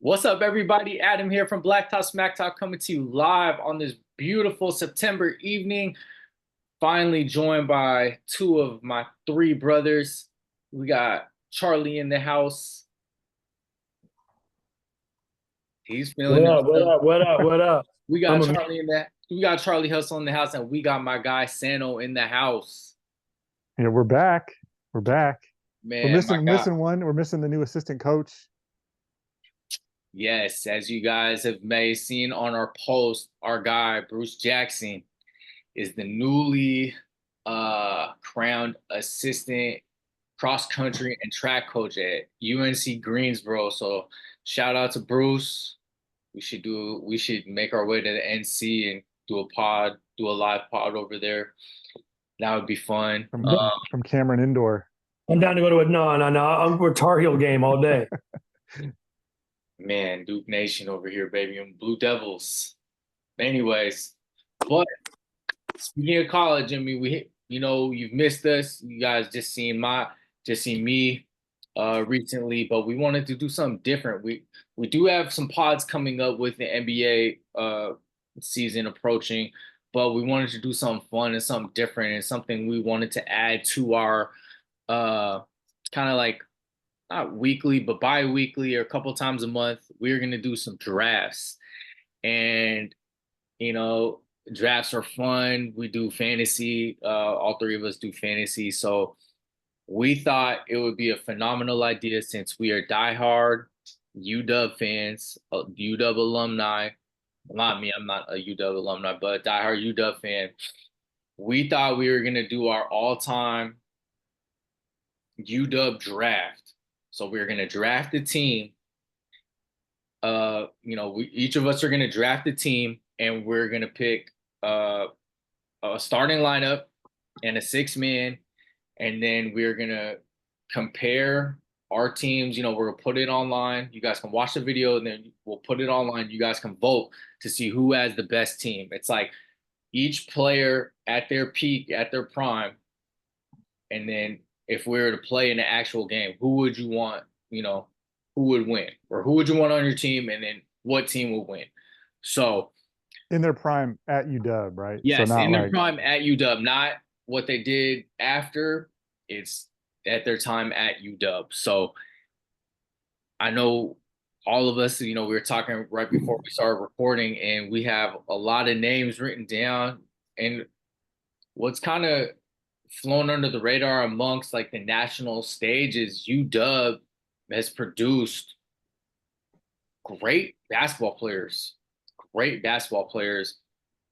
What's up, everybody? Adam here from BlackTop, SmackTalk, coming to you live on this beautiful September evening. Finally joined by two of my three brothers. We got Charlie in the house. He's feeling What up? What himself. up? What up? What up? We got I'm a Charlie in that. We got Charlie Hustle in the house, and we got my guy Sano in the house. Yeah, we're back. We're back. We're Man, my missing God. missing one. We're missing the new assistant coach. Yes, as you guys have may seen on our post, our guy Bruce Jackson is the newly crowned assistant cross country and track coach at UNC Greensboro. So shout out to Bruce. We should make our way to the NC and do a live pod over there. That would be fun. From Cameron Indoor. I'm down to go to a no. I'm for a Tar Heel game all day. Man, Duke Nation over here, baby, and Blue Devils. Anyways, but speaking of college, I mean, you've missed us. You guys just seen me recently, but we wanted to do something different. We do have some pods coming up with the NBA season approaching, but we wanted to do something fun and something different and something we wanted to add to our kind of like not weekly, but bi-weekly or a couple times a month. We're gonna do some drafts. And you know, drafts are fun. We do fantasy. All three of us do fantasy. So we thought it would be a phenomenal idea since we are diehard UW fans, UW alumni. Not me, I'm not a UW alumni, but a diehard UW fan. We thought we were gonna do our all-time UW draft. So we're gonna draft the team. Each of us are gonna draft the team, and we're gonna pick a starting lineup and a six-man, and then we're gonna compare our teams. We're gonna put it online. You guys can watch the video, and then we'll put it online. You guys can vote to see who has the best team. It's like each player at their peak, at their prime, and then if we were to play in the actual game, who would you want? Who would win, or who would you want on your team, and then what team would win? So in their prime at UW, right? yes, so in their prime at UW, not what they did after. It's at their time at UW. So I know all of us, we were talking right before we started recording, and we have a lot of names written down. And what's kind of flown under the radar amongst like the national stage is UW has produced great basketball players,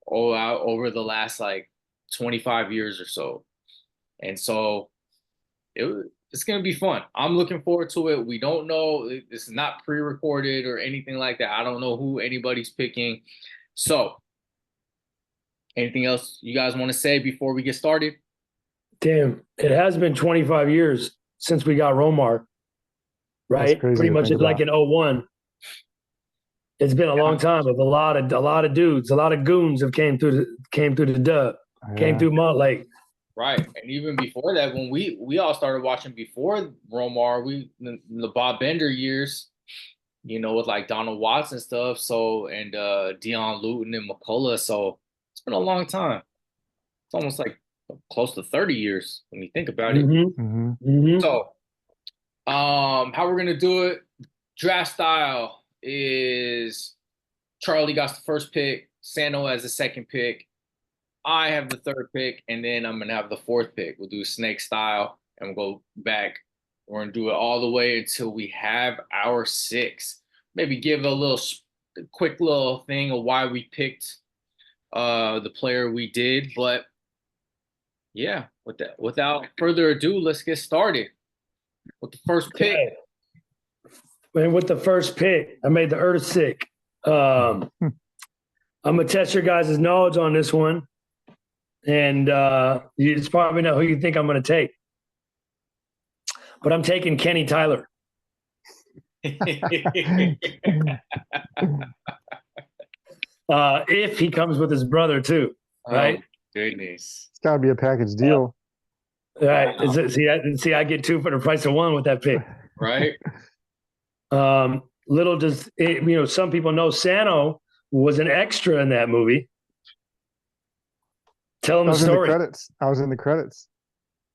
over the last like 25 years or so. And so it's going to be fun. I'm looking forward to it. We don't know. This is not pre-recorded or anything like that. I don't know who anybody's picking. So anything else you guys want to say before we get started? Damn, it has been 25 years since we got Romar, right? Pretty much it's like in 01. It's been a long time with a lot of dudes, a lot of goons have came through the dub, came through Montlake. Right. And even before that, when we all started watching before Romar, the Bob Bender years, with like Donald Watts and stuff. So, and Deion Luton and McCullough. So it's been a long time. It's almost like close to 30 years when you think about it. Mm-hmm. Mm-hmm. So, how we're gonna do it? Draft style is Charlie got the first pick, Sano has the second pick, I have the third pick, and then I'm gonna have the fourth pick. We'll do snake style, and we'll go back. We're gonna do it all the way until we have our six. Maybe give a quick little thing of why we picked the player we did, but yeah, without further ado, let's get started with the first pick. Okay. And with the first pick, I made the earth sick. I'm gonna test your guys' knowledge on this one, and you just probably know who you think I'm gonna take. But I'm taking Kenny Tyler. If he comes with his brother too, right? Oh, goodness. It's got to be a package deal. Right. See, I get two for the price of one with that pick. Right. little does it, some people know Sano was an extra in that movie. Tell them I the was in the story. credits. I was in the credits.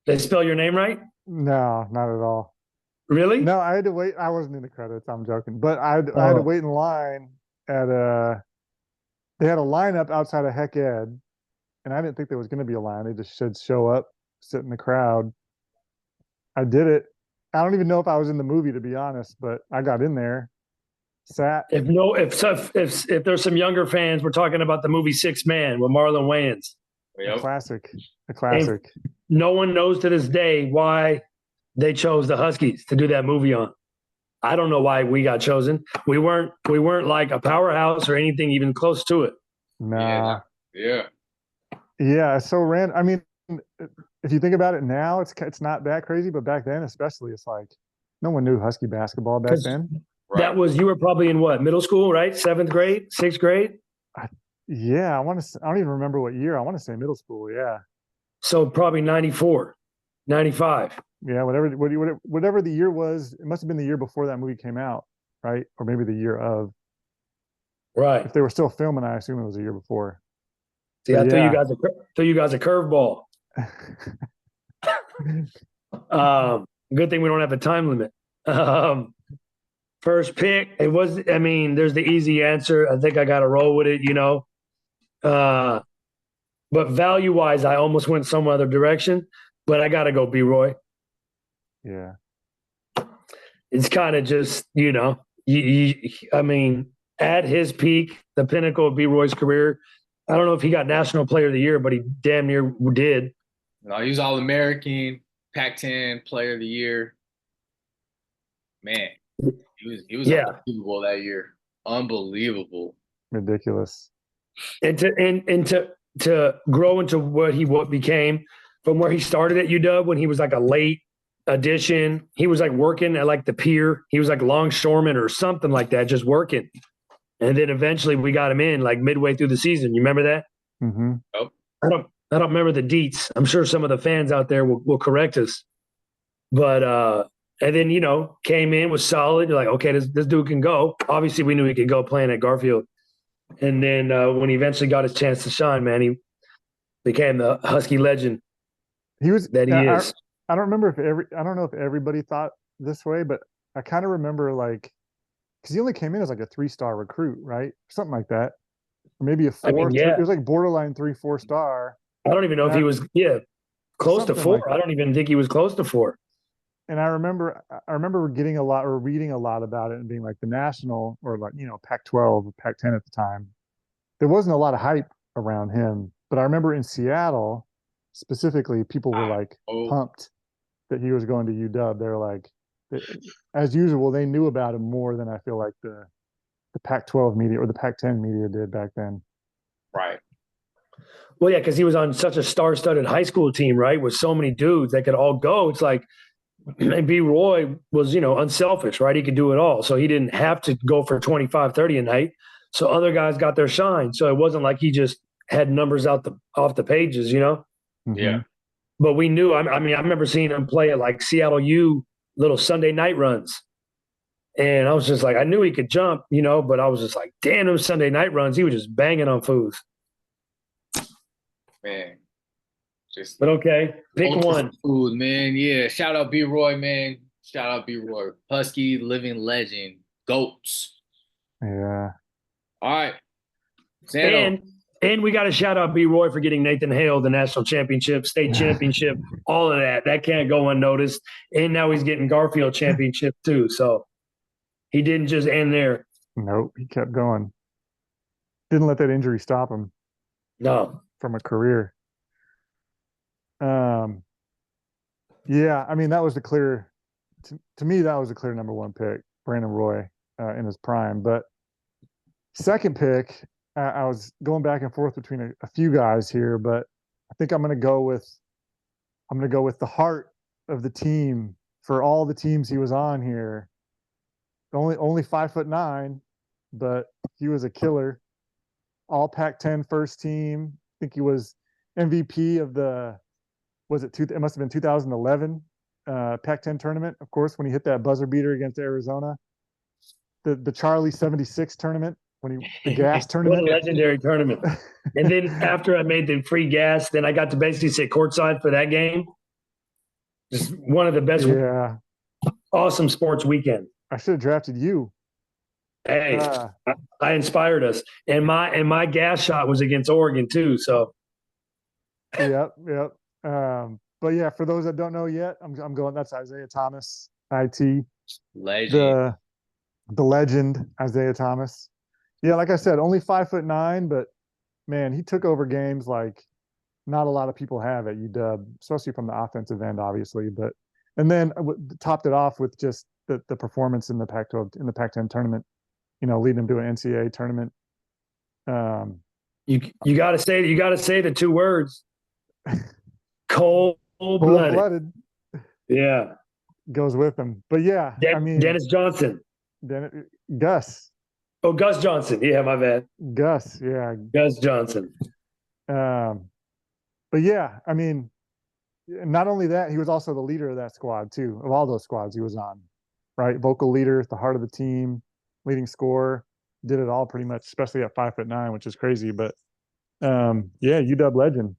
They spell your name right? No, not at all. Really? No, I had to wait. I wasn't in the credits. I'm joking, but I had to Oh, wait in line at They had a lineup outside of Heck Ed, and I didn't think there was going to be a line. They just said show up, sit in the crowd. I did it. I don't even know if I was in the movie, to be honest, but I got in there, sat. if there's some younger fans, we're talking about the movie Six Man with Marlon Wayans. A classic, a And classic. no one knows to this day why they chose the Huskies to do that movie on. I don't know why we got chosen. We weren't like a powerhouse or anything even close to it. Nah, Yeah. yeah, it's so random. I mean, if you think about it now, it's not that crazy, but back then, especially, it's like no one knew Husky basketball back then. That was you were probably in what, middle school, right? 7th grade, 6th grade. Yeah, I want to. I don't even remember what year. I want to say middle school. Yeah, So probably 94, 95. yeah. Whatever the year was, it must have been the year before that movie came out, right? Or maybe the year of. Right. If they were still filming, I assume it was a year before. See, But I yeah. threw you guys a curveball. Good thing we don't have a time limit. First pick, there's the easy answer. I think I got to roll with it, but value wise, I almost went some other direction, but I got to go B Roy. Yeah. It's kind of just, at his peak, the pinnacle of B Roy's career, I don't know if he got National Player of the Year, but he damn near did. No, he was All-American, Pac-10 Player of the Year. Man, he was unbelievable that year. Unbelievable. Ridiculous. And to grow into what became from where he started at UW when he was like a late addition. He was like working at like the pier. He was like longshoreman or something like that, just working. And then eventually we got him in like midway through the season. You remember that? Mm-hmm. Oh. I don't remember the deets. I'm sure some of the fans out there will correct us. But and then came in, was solid. You're like, okay, this dude can go. Obviously, we knew he could go playing at Garfield. And then when he eventually got his chance to shine, man, he became the Husky legend. He was that he is. I don't remember I don't know if everybody thought this way, but I kind of remember because he only came in as like a 3-star recruit, right? Something like that. Or maybe a 4. It was like borderline 3-4 star. I don't even know if he was close to 4. I don't even think he was close to 4. And I remember getting a lot or reading a lot about it and being like the national or like, Pac-12 or Pac-10 at the time. There wasn't a lot of hype around him, but I remember in Seattle specifically, people were like pumped that he was going to UW. They're like, as usual, they knew about him more than I feel like the Pac-12 media or the Pac-10 media did back then. Right. Well, yeah, because he was on such a star-studded high school team, right, with so many dudes that could all go. It's like, and B. Roy was, unselfish, right? He could do it all. So he didn't have to go for 25, 30 a night. So other guys got their shine. So it wasn't like he just had numbers off the pages, Mm-hmm. Yeah. But we knew, I remember seeing him play at like Seattle U little Sunday night runs. And I was just like, I knew he could jump, but I was just like, damn, those Sunday night runs, he was just banging on fools. Man. But okay, pick one. Food, man. Yeah. Shout out B Roy, man. Shout out B Roy. Husky, living legend. Goats. Yeah. All right. Sano. And we got to shout out B Roy for getting Nathan Hale the national championship, state championship, all of that. That can't go unnoticed. And now he's getting Garfield championship too. So he didn't just end there. Nope, he kept going. Didn't let that injury stop him. No. From a career. Yeah, I mean, that was the clear, to me, that was the clear number one pick, Brandon Roy in his prime. But second pick, I was going back and forth between a few guys here, but I think I'm going to go with the heart of the team for all the teams he was on here. Only 5'9", but he was a killer. All Pac-10 first team. I think he was MVP of it must have been 2011 Pac-10 tournament, of course, when he hit that buzzer beater against Arizona. the Charlie 76 tournament when the gas What tournament. a legendary tournament. And then after I made the free gas, then I got to basically sit courtside for that game. Just one of the best, Yeah, awesome sports weekends. I should have drafted you. Hey, I inspired us, and my gas shot was against Oregon too. So, Yep. But yeah, for those that don't know yet, I'm going. That's Isaiah Thomas, IT, Legend. the legend Isaiah Thomas. Yeah, like I said, only 5'9", but man, he took over games like not a lot of people have at UW, especially from the offensive end, obviously. But and then topped it off with just the performance in the Pac-12 in the Pac-10 tournament. Leading them to an NCAA tournament. you got to say the two words, cold-blooded. Cold-blooded. Yeah, goes with them. But yeah, Dennis Johnson. Gus. Oh, Gus Johnson. Yeah, my bad. Gus. Yeah, Gus Johnson. But yeah, not only that, he was also the leader of that squad too. Of all those squads he was on, right? Vocal leader, the heart of the team, leading scorer, did it all pretty much, especially at 5'9", which is crazy. But yeah, UW legend.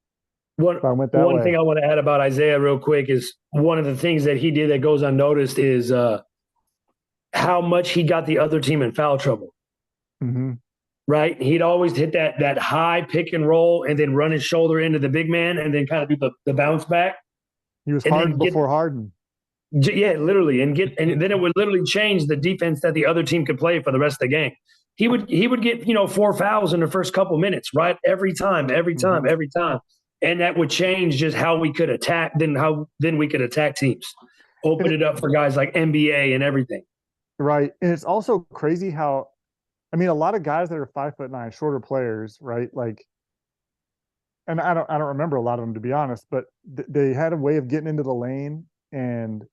One thing I want to add about Isaiah real quick is one of the things that he did that goes unnoticed is how much he got the other team in foul trouble. Mm-hmm. Right? He'd always hit that high pick and roll and then run his shoulder into the big man and then kind of do the bounce back. He was Harden before Harden. Yeah, literally. And then it would literally change the defense that the other team could play for the rest of the game. He would get, 4 fouls in the first couple minutes, right? Every time. And that would change just how we could attack, then we could attack teams. Open it up for guys like NBA and everything. Right. And it's also crazy how a lot of guys that are 5'9", shorter players, right? Like, and I don't remember a lot of them, to be honest, but they had a way of getting into the lane and,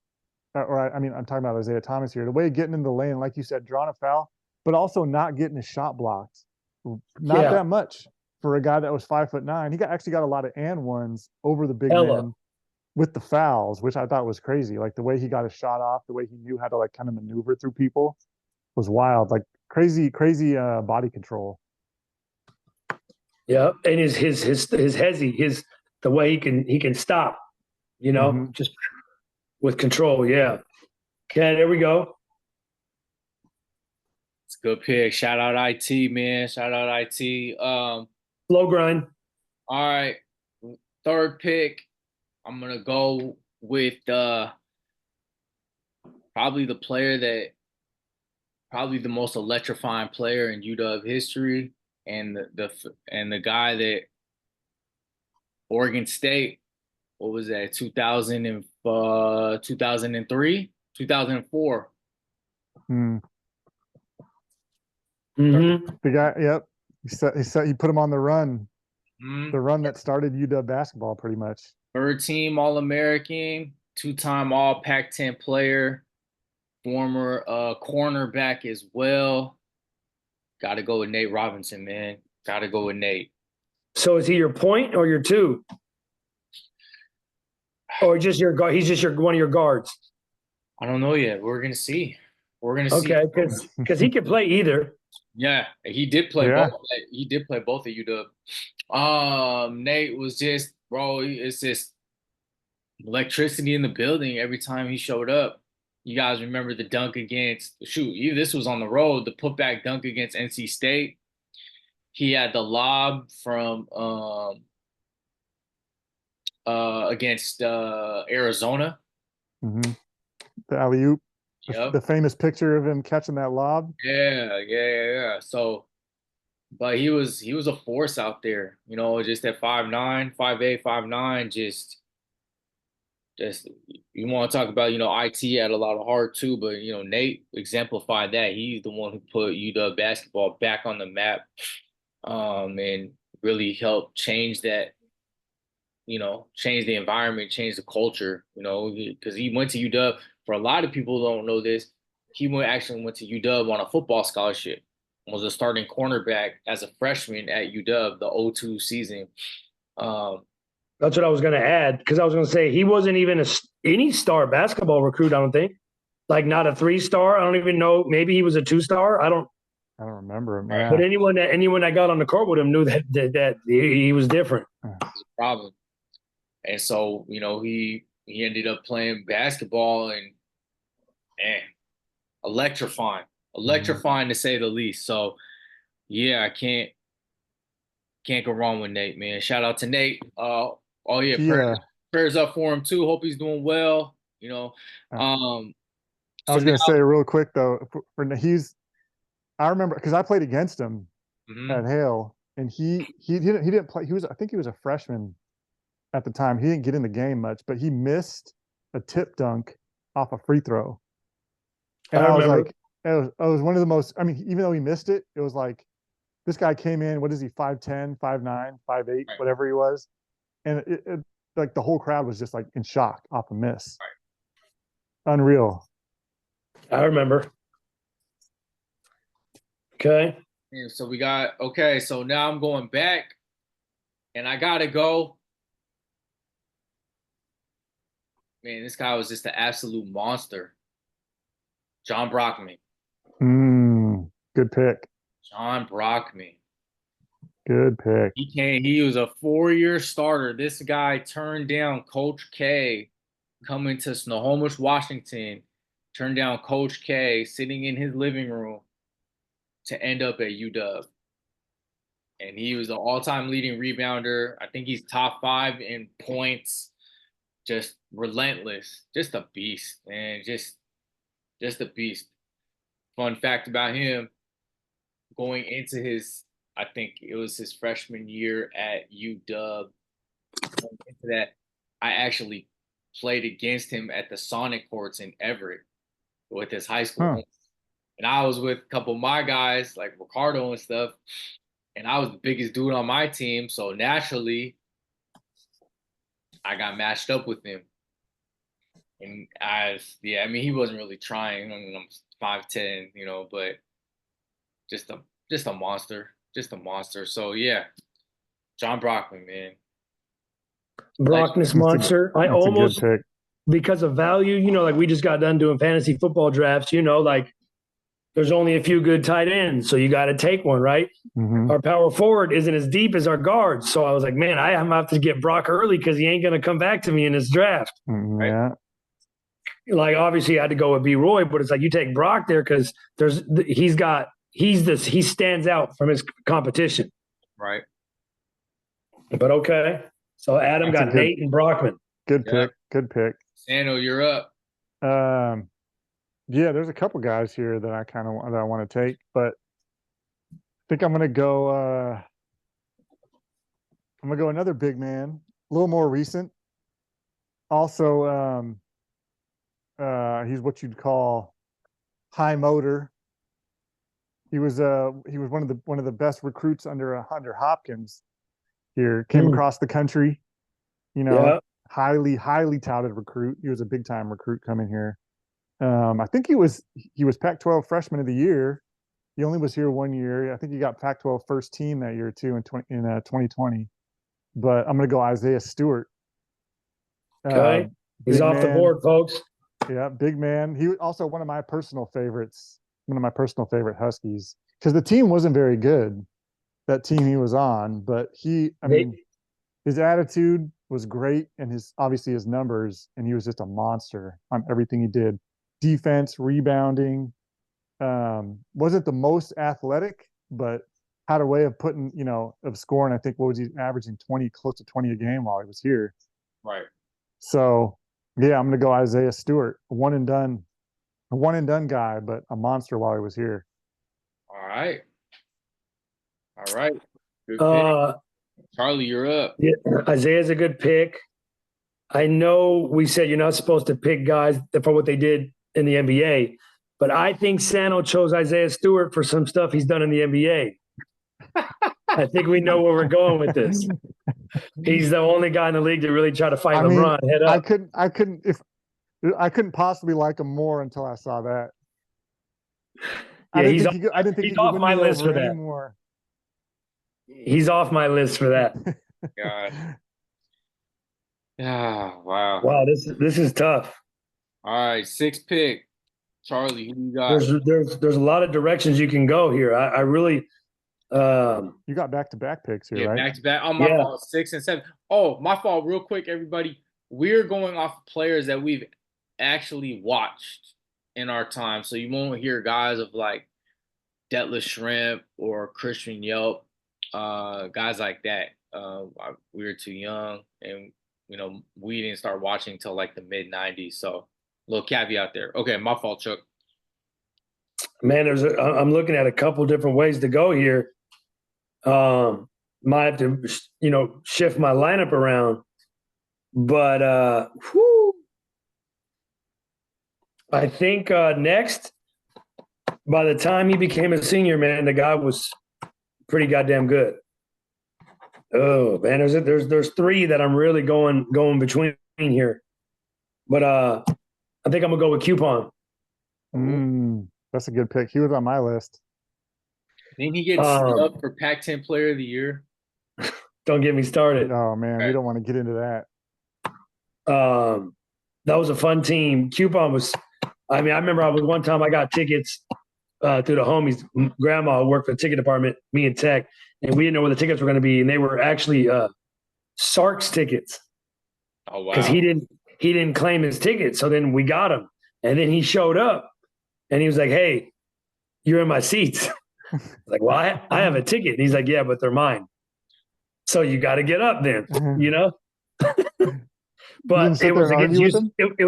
I'm talking about Isaiah Thomas here, the way of getting into the lane, like you said, drawing a foul, but also not getting his shot blocked. Not that much for a guy that was 5'9". He actually got a lot of and ones over the big man with the fouls, which I thought was crazy. Like the way he got his shot off, the way he knew how to like kind of maneuver through people was wild. Like crazy body control. Yeah, and his hezzy, the way he can stop, just with control. Yeah. Okay, there we go. It's a good pick. Shout out IT, man. Shout out IT. Slow grind. All right. Third pick. I'm gonna go with probably the most electrifying player in UW history, and the guy that Oregon State, what was that, 2003, 2004. Mm-hmm. The guy, yep. He put him on the run. The run that started UW basketball, pretty much. Third team All-American, 2-time All Pac-10 player, former cornerback as well. Got to go with Nate Robinson, man. Got to go with Nate. So is he your point or your two? Or just your guard? He's just one of your guards. I don't know yet. We're gonna see. See. Okay, because he could play either. Yeah, he did play both. He did play both at UW. Nate was just, bro. It's just electricity in the building every time he showed up. You guys remember the dunk against? This was on the road. The putback dunk against NC State. He had the lob from against Arizona. Mm-hmm. The alley-oop. Yep. The famous picture of him catching that lob. Yeah. So, but he was a force out there, just at 5'9", 5'8", 5'9", just you want to talk about, IT had a lot of heart too, but Nate exemplified that. He's the one who put UW basketball back on the map, and really helped change that, change the environment, change the culture, because he went to UW. For a lot of people who don't know this, he actually went to UW on a football scholarship, was a starting cornerback as a freshman at UW the 2002 season. That's what I was going to add, because I was going to say he wasn't even any star basketball recruit, I don't think. Like not a 3-star. I don't even know. Maybe he was a 2-star. I don't. remember him. Right. Yeah. But anyone that got on the court with him knew that he was different. Problem. And so, he ended up playing basketball and electrifying. Electrifying to say the least. So yeah, I can't go wrong with Nate, man. Shout out to Nate. Oh yeah, prayers up for him too. Hope he's doing well. I was going to say real quick though, I remember because I played against him at Hale, and he didn't play. I think he was a freshman at the time. He didn't get in the game much, but he missed a tip dunk off a free throw, and I was like, it was one of the most. I mean, even though he missed it, it was like this guy came in. What is he? 5'10", 5'9", 5'8", whatever he was, and it like the whole crowd was just like in shock off a miss. Right. Unreal. I remember. Okay. Yeah, so so now I'm going back, and I gotta go. Man, this guy was just an absolute monster. John Brockman. Good pick. John Brockman. Good pick. He was a 4-year starter. This guy turned down Coach K coming to Snohomish, Washington, turned down Coach K sitting in his living room to end up at UW. And he was an all-time leading rebounder. I think he's top 5 in points. Just relentless. Just a beast, man. Just a beast. Fun fact about him, going into I think it was his freshman year at UW. Going into that, I actually played against him at the Sonic courts in Everett with his high school. And I was with a couple of my guys, like Ricardo and stuff. And I was the biggest dude on my team. So naturally, I got matched up with him. And he wasn't really trying. I mean, I'm 5'10", but just a monster. Just a monster. So yeah, John Brockman, man. Brockman's monster. I almost, pick. Because of value, like we just got done doing fantasy football drafts, like there's only a few good tight ends, so you got to take one, right? Our power forward isn't as deep as our guards. So I was like, man, I have to get Brock early because he ain't going to come back to me in this draft. Yeah. Like, obviously I had to go with B. Roy, but it's like you take Brock there because he stands out from his competition. Right. But okay. So Adam got Nate and Brockman. Good pick. Good pick. Sano, you're up. Yeah, there's a couple guys here that I want to take, but I think I'm gonna go another big man, a little more recent. Also, he's what you'd call high motor. He was one of the best recruits under Hopkins here. Came across the country, highly touted recruit. He was a big time recruit coming here. I think he was Pac-12 Freshman of the Year. He only was here 1 year. I think he got Pac-12 first team that year too in 2020. But I'm going to go Isaiah Stewart. Okay, he's off the board, folks. Yeah, big man. He was also one of my personal favorites. One of my personal favorite Huskies because the team wasn't very good. That team he was on, but his attitude was great, and obviously his numbers, and he was just a monster on everything he did. Defense, rebounding, wasn't the most athletic, but had a way of of scoring. I think what was he averaging close to 20 a game while he was here. Right. So yeah, I'm gonna go Isaiah Stewart, a one and done guy, but a monster while he was here. All right. Good pick. Charlie, you're up. Yeah, Isaiah's a good pick. I know we said you're not supposed to pick guys for what they did in the NBA, but I think Sano chose Isaiah Stewart for some stuff he's done in the NBA. I think we know where we're going with this. He's the only guy in the league to really try to fight LeBron head up. I couldn't possibly like him more until I saw that. Yeah, I didn't think he's off my list for that. Anymore. He's off my list for that. God. Yeah, wow. Wow, this is tough. All right, 6th pick. Charlie, who you got? There's a lot of directions you can go here. I really You got back-to-back picks here, Yeah, right? back to back. Oh, my fault. 6 and 7. Oh, my fault. Real quick, everybody. We're going off players that we've actually watched in our time. So you won't hear guys of like Detlef Shrimp or Christian Yelp, guys like that. We were too young, and we didn't start watching until like the mid '90s. So, little caveat there. Okay, my fault, Chuck. Man, I'm looking at a couple different ways to go here. Might have to shift my lineup around, but I think next, by the time he became a senior, man, the guy was pretty goddamn good. Oh man, there's three that I'm really going between here, but I think I'm gonna go with Coupon. That's a good pick. He was on my list. Didn't he get snubbed for Pac-10 Player of the Year? Don't get me started. Oh man, we don't want to get into that. That was a fun team. Coupon was. I mean, I remember one time I got tickets through the homies. Grandma worked for the ticket department. Me and Tech, and we didn't know where the tickets were going to be, and they were actually Sark's tickets. Oh wow! Because he didn't claim his ticket, so then we got him, and then he showed up, and he was like, "Hey, you're in my seats." Like, well, I have a ticket. And he's like, "Yeah, but they're mine." So you got to get up then, But it was against I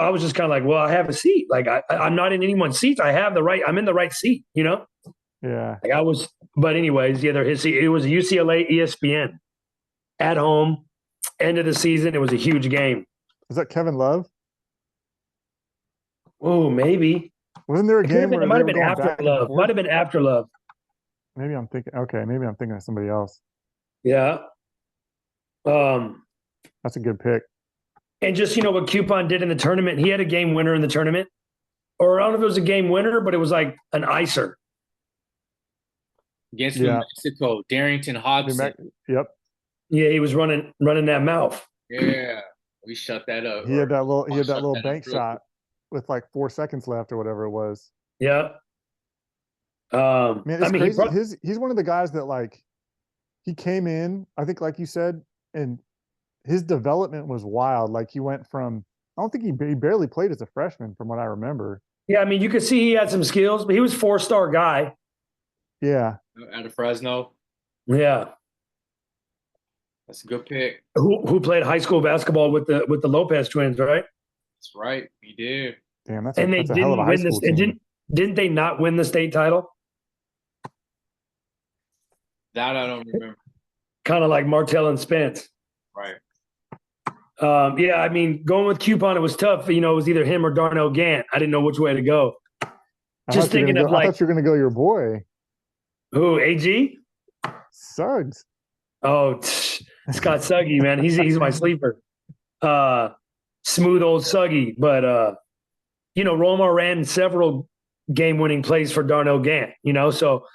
was just kind of like, well, I have a seat. Like I'm not in anyone's seats. I'm in the right seat, Yeah. Like I was, but anyways, yeah, his seat. It was UCLA ESPN at home, end of the season. It was a huge game. Was that Kevin Love? Oh, maybe. Wasn't there a game where it might have been after Love? Might have been after Love. Maybe I'm thinking. Okay, maybe I'm thinking of somebody else. Yeah. That's a good pick. And just what Coupon did in the tournament, he had a game winner in the tournament, or I don't know if it was a game winner, but it was like an icer against New Mexico. Darrington Hodgson. Yep. Yeah, he was running that mouth. Yeah, we shut that up. He had that little bank shot with like 4 seconds left or whatever it was. Yeah. Man, it's crazy. He's one of the guys that like he came in, I think, like you said, and his development was wild. Like he went from, I don't think he barely played as a freshman from what I remember. Yeah, I mean, you could see he had some skills, but he was 4-star guy. Yeah. Out of Fresno. Yeah. That's a good pick. Who played high school basketball with the Lopez twins, right? That's right. He did. Damn, that's a hell of a high school team. Didn't they not win the state title? That I don't remember. Kind of like Martell and Spence. Right. Yeah, I mean, going with Coupon, it was tough. It was either him or Darnell Gant. I didn't know which way to go. I thought you were going to go your boy. Who, AG? Suggs. Oh, Scott Suggy, man. He's my sleeper. Smooth old Suggy. But, Romar ran several game-winning plays for Darnell Gant, so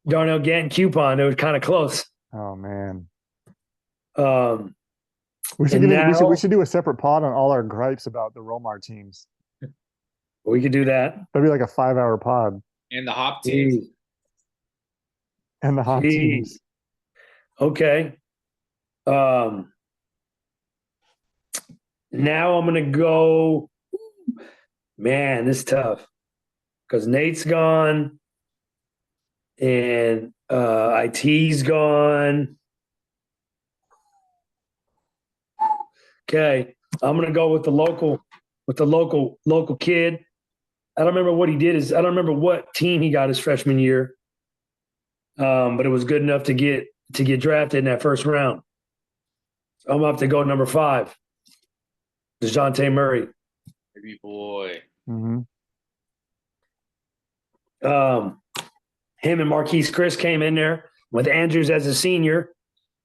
Darnell Gant and Coupon, it was kind of close. Oh, man. We should do a separate pod on all our gripes about the Romar teams. We could do that. That'd be like a 5-hour pod. And the Hop teams. And the Hop teams. Okay. Now I'm gonna go. Man, it's tough because Nate's gone and IT's gone. Okay, I'm gonna go with the local kid. I don't remember what he did. I don't remember what team he got his freshman year, but it was good enough to get drafted in that first round. So I'm gonna have to go number 5, DeJounte Murray. Baby boy. Mm-hmm. Him and Marquise Chris came in there with Andrews as a senior.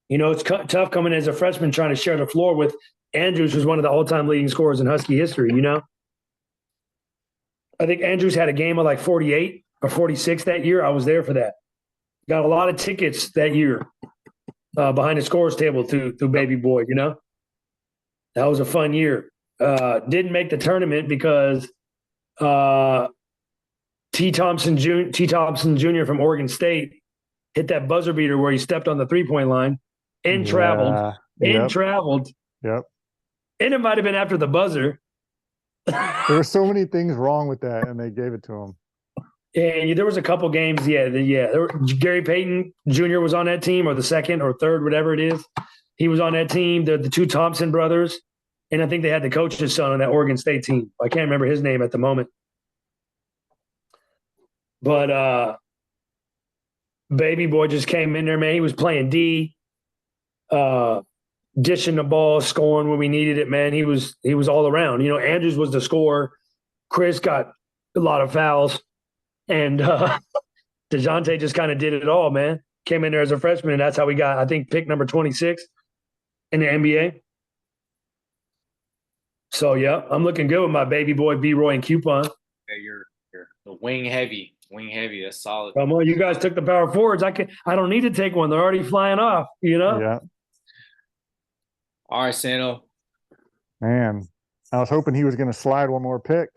It's tough coming as a freshman trying to share the floor with Andrews, who's one of the all-time leading scorers in Husky history, I think Andrews had a game of like 48 or 46 that year. I was there for that. Got a lot of tickets that year behind the scores table through Baby Boy, That was a fun year. Didn't make the tournament because T. Thompson Jr. from Oregon State hit that buzzer beater where he stepped on the 3-point line and traveled Yep. and it might have been after the buzzer. There were so many things wrong with that, and they gave it to him. And there was a couple games, Gary Payton Jr. was on that team, or the second or third, whatever it is. He was on that team. The two Thompson brothers, and I think they had the coach's son on that Oregon State team. I can't remember his name at the moment. But Baby Boy just came in there, man. He was playing D, dishing the ball, scoring when we needed it, man. He was all around. You know, Andrews was the scorer. Chris got a lot of fouls. And DeJounte just kind of did it all, man. Came in there as a freshman, and that's how we got, I think, pick number 26 in the NBA. So, yeah, I'm looking good with my Baby Boy, B-Roy, and Coupon. Yeah, you're the wing heavy. Wing heavy. That's solid. Come on, you guys took the power forwards. I don't need to take one. They're already flying off, you know? Yeah. All right, Sano. Man, I was hoping he was going to slide one more pick.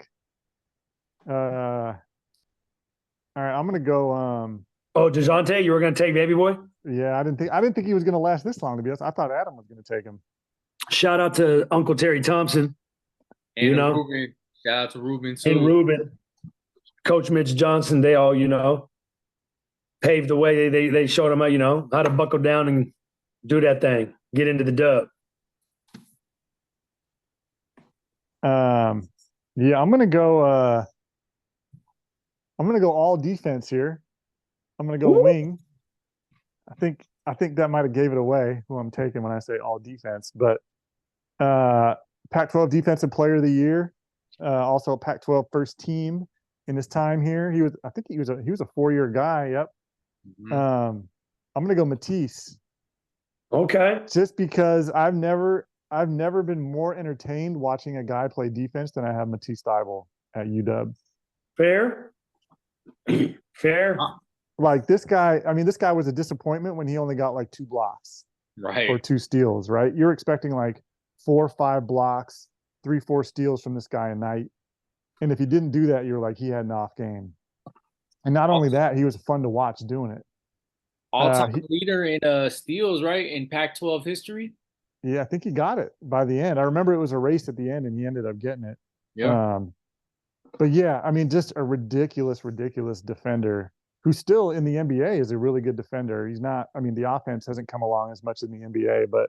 All right, I'm gonna go. Oh, DeJounte, you were gonna take Baby Boy? Yeah, I didn't think he was gonna last this long. To be honest, I thought Adam was gonna take him. Shout out to Uncle Terry Thompson. And Ruben. Shout out to Ruben too. And Ruben, Coach Mitch Johnson. They all, paved the way. They showed him, how to buckle down and do that thing, get into the dub. Yeah, I'm gonna go. I'm going to go all defense here. I'm going to go wing. I think that might have gave it away who I'm taking when I say all defense. But Pac-12 Defensive Player of the Year, also Pac-12 first team in his time here. He was a 4-year guy. Yep. Mm-hmm. I'm going to go Matisse. Okay. Just because I've never been more entertained watching a guy play defense than I have Matisse Thybulle at UW. Fair. Like this guy was a disappointment when he only got like 2 blocks, right, or 2 steals, right? You're expecting like 4 or 5 blocks, 3-4 steals from this guy a night, and if he didn't do that, you're like he had an off game. And not only that, he was fun to watch doing it. All-time leader in steals, right, in Pac-12 history. Yeah, I think he got it by the end. I remember it was a race at the end, and he ended up getting it. Yeah. But yeah, I mean, just a ridiculous defender who still in the NBA is a really good defender. He's not, I mean, the offense hasn't come along as much in the NBA, but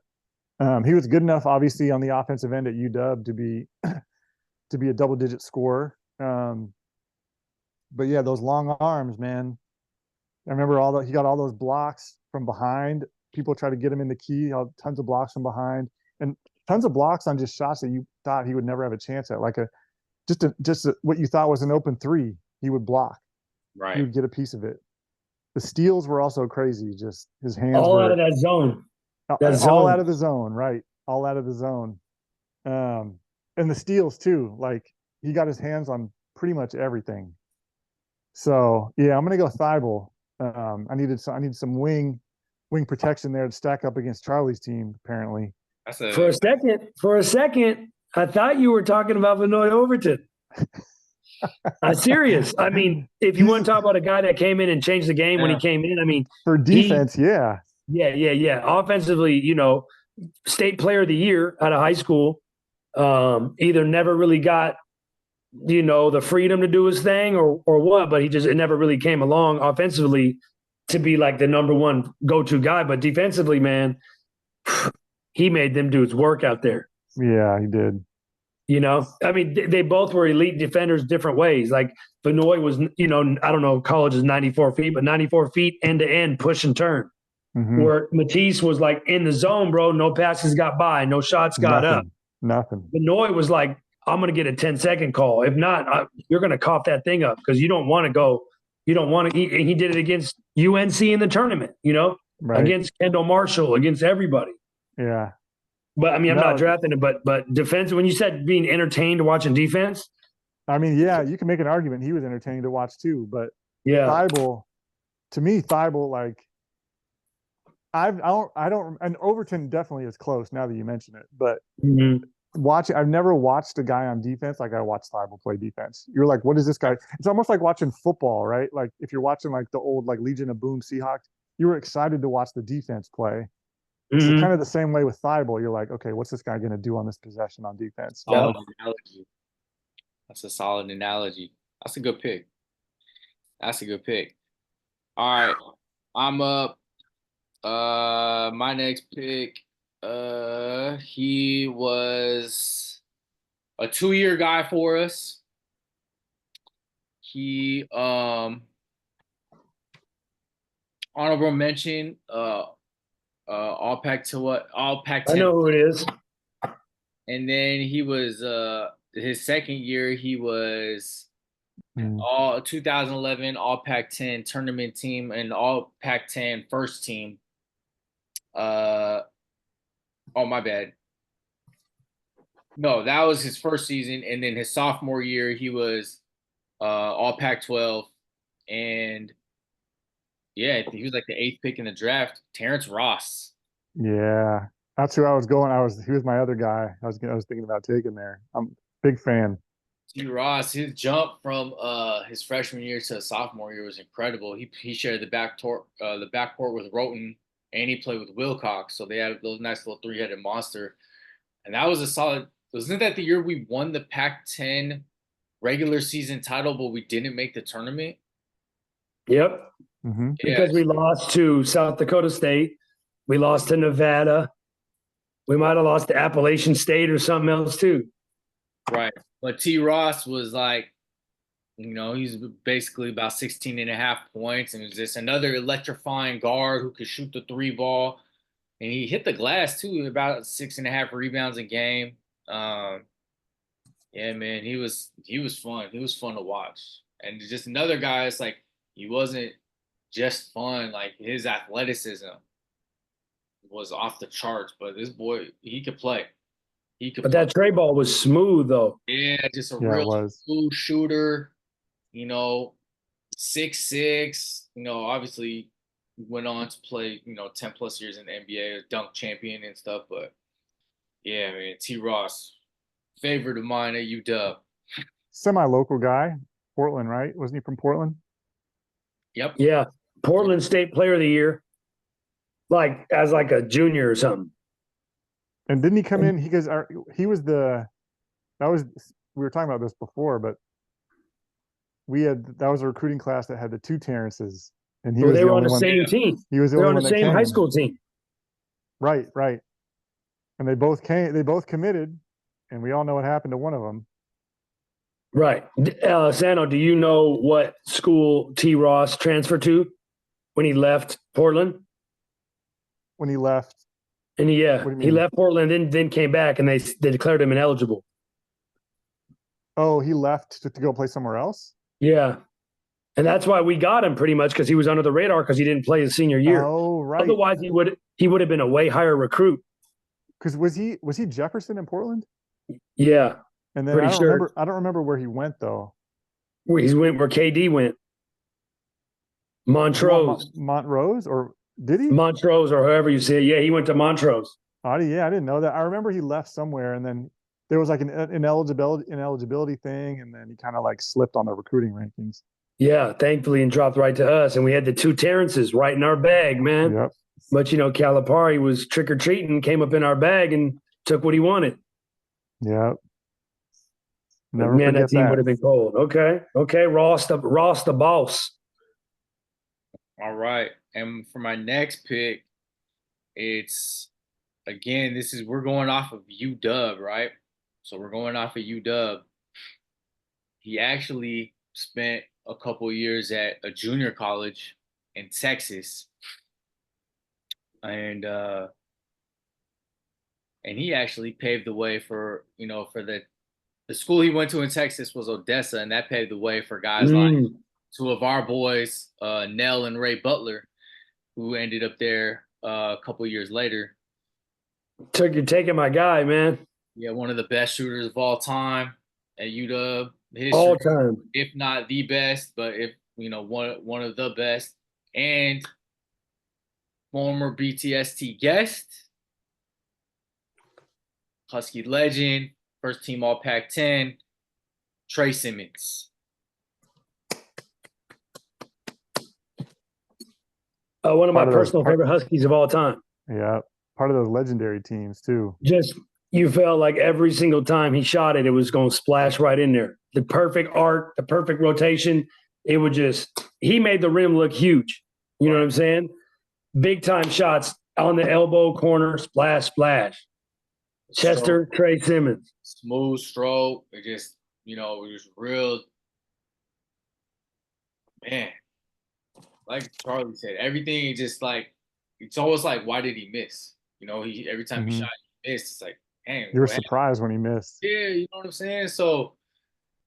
he was good enough, obviously, on the offensive end at UW to be a double-digit scorer. But yeah, those long arms, man. I remember he got all those blocks from behind. People try to get him in the key, tons of blocks from behind, and tons of blocks on just shots that you thought he would never have a chance at, like what you thought was an open 3, he would block. Right. He would get a piece of it. The steals were also crazy. Just his hands all out of that zone. All out of the zone, right? All out of the zone. And the steals too. Like he got his hands on pretty much everything. So yeah, I'm gonna go Thybulle. I needed some wing protection there to stack up against Charlie's team. Apparently, for a second, I thought you were talking about Vanoy Overton. I'm serious. I mean, if you want to talk about a guy that came in and changed the game when he came in, I mean, for defense, Yeah. Offensively, state player of the year out of high school. Either never really got, the freedom to do his thing or what, but it never really came along offensively to be like the number one go-to guy. But defensively, man, he made them dudes work out there. Yeah, he did. I mean, they both were elite defenders different ways. Like Vanoy was, I don't know, college is 94 feet, but 94 feet end to end, push and turn. Mm-hmm. Where Matisse was like in the zone, bro. No passes got by, no shots got up. Nothing. Vanoy was like, I'm going to get a 10-second call. If not, you're going to cough that thing up because you don't want to go. You don't want to. He did it against UNC in the tournament, right. Against Kendall Marshall, against everybody. Yeah. But I mean, I'm not drafting it, but defense. When you said being entertained watching defense, I mean, yeah, you can make an argument he was entertaining to watch too. But yeah, Thybulle, like I don't, and Overton definitely is close now that you mention it. But I've never watched a guy on defense like I watched Thibault play defense. You're like, what is this guy? It's almost like watching football, right? Like if you're watching like the old like Legion of Boom Seahawks, you were excited to watch the defense play. So Mhm. kind of the same way with Thibault. You're like, okay, what's this guy going to do on this possession on defense? Solid analogy. That's a solid analogy. That's a good pick. That's a good pick. All right. I'm up. My next pick. He was a 2-year guy for us. He honorable mention. All Pac to what? All Pac I 10. know who it is. And then he was his second year. He was Mm. all 2011 All Pac-10 tournament team and All Pac-10 first team. Oh my bad. No, that was his first season, and then his sophomore year he was All Pac-12, and yeah, he was like the 8th pick in the draft. Terrence Ross. Yeah, that's who I was going. He was my other guy. I was thinking about taking there. I'm a big fan. T. Ross, his jump from his freshman year to sophomore year was incredible. He shared the backcourt with Roten, and he played with Wilcox, so they had those nice little 3-headed monster. And that was a solid. Wasn't that the year we won the Pac-10 regular season title, but we didn't make the tournament? Yep. Mm-hmm. Because we lost to South Dakota State. We lost to Nevada. We might have lost to Appalachian State or something else too. Right. But T. Ross was like, he's basically about 16 and a half points, and was just another electrifying guard who could shoot the 3 ball. And he hit the glass too, about 6.5 rebounds a game. Yeah, man, he was fun. He was fun to watch. And just another guy, it's like he wasn't just fun, like his athleticism was off the charts, but this boy, he could play. He could But play. that tray ball was smooth though. Yeah, just a Yeah, it real was. smooth shooter, 6'6", obviously went on to play, 10 plus years in the NBA, a dunk champion and stuff. But yeah, man, T. Ross, favorite of mine at UW. Semi-local guy, Portland, right? Wasn't he from Portland? Yep. Yeah. Portland State Player of the Year. Like as like a junior or something. And didn't he come in? He was the that was we were talking about this before, but that was a recruiting class that had the 2 Terrences, and he Well, was they the were on only the one. same team. He was the They're only on the one that same came. high school team. Right, right. And they both came. They both committed, and we all know what happened to one of them. Right. Sano, do you know what school T. Ross transferred to when he left Portland? When he left, And what do you he mean? left Portland, then came back, and they declared him ineligible. Oh, he left to go play somewhere else. Yeah, and that's why we got him pretty much because he was under the radar because he didn't play his senior year. Oh, right. Otherwise, he would have been a way higher recruit. Because was he Jefferson in Portland? Yeah, And then pretty I don't sure. remember. I don't remember where he went though. He went where KD went. Montrose, Montrose, or did he? Montrose, or however you say it. Yeah, he went to Montrose. Oh, yeah, I didn't know that. I remember he left somewhere, and then there was like an ineligibility thing, and then he kind of like slipped on the recruiting rankings. Yeah, thankfully, and dropped right to us, and we had the 2 Terrences right in our bag, man. Yep. But Calipari was trick or treating, came up in our bag, and took what he wanted. Yep. Never Man, forget that team that. would have been cold. Okay, Ross the boss. All right. And for my next pick, it's again, we're going off of UW, right? So we're going off of UW. He actually spent a couple years at a junior college in Texas. And he actually paved the way for the school he went to in Texas was Odessa, and that paved the way for guys like 2 of our boys, Nell and Ray Butler, who ended up there a couple years later. You're taking my guy, man. Yeah, one of the best shooters of all time at UW history, All time. if not the best, but if one of the best, and former BTST guest Husky legend, first team All Pac-10, Trey Simmons. One of my Part of those personal favorite Huskies of all time. Yeah, part of those legendary teams too. Just you felt like every single time he shot it, it was going to splash right in there. The perfect arc, the perfect rotation. It would just he made the rim look huge. You know what I'm saying? Big time shots on the elbow corner, splash, splash. Chester, Stroke, Trey Simmons. smooth stroke. It just, it was real. Man, like Charlie said, everything is just like, it's almost like, why did he miss? He every time he shot, he missed. It's like, dang, You were surprised when he missed. Yeah, you know what I'm saying? So,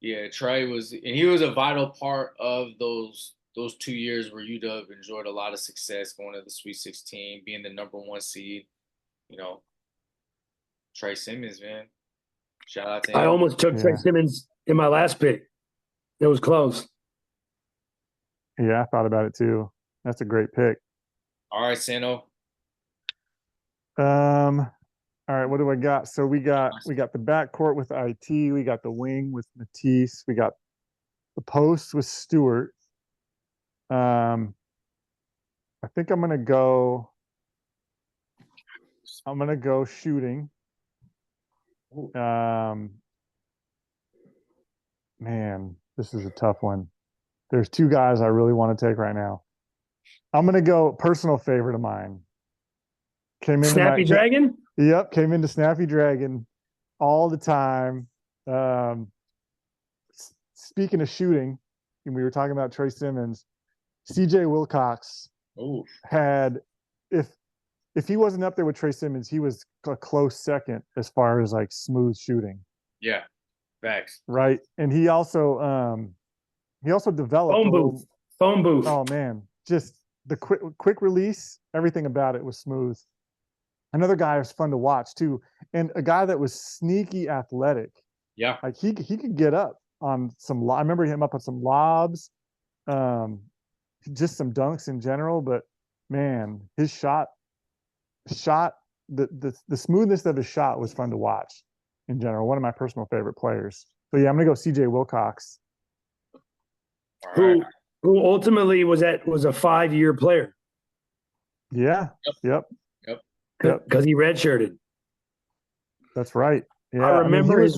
yeah, Trey was, and he was a vital part of those 2 years where you'd have enjoyed a lot of success going to the Sweet 16, being the #1 seed. You know, Trey Simmons, man. Shout out to him. I almost took Trey Simmons in my last pick. It was close. Yeah, I thought about it too. That's a great pick. All right, Sano. All right, what do I got? So we got the backcourt with IT, we got the wing with Matisse, we got the post with Stewart. I think I'm gonna go shooting. Man, this is a tough one. There's two guys I really want to take right now. I'm gonna go personal favorite of mine. Snappy Dragon? Yep, came into Snappy Dragon all the time. Speaking of shooting, and we were talking about Trey Simmons, CJ Wilcox had, if he wasn't up there with Trey Simmons, he was a close second as far as like smooth shooting. Yeah, facts. Right, and he also developed phone booth. Oh man, just the quick release, everything about it was smooth. Another guy was fun to watch too, and a guy that was sneaky athletic. Yeah, like he could get up on some. I remember him up on some lobs, just some dunks in general. But man, his shot, the smoothness of his shot was fun to watch. In general, one of my personal favorite players. So yeah, I'm gonna go CJ Wilcox, who ultimately was a 5-year player. Yeah. Yep. Because he redshirted. That's right. Yeah, I remember he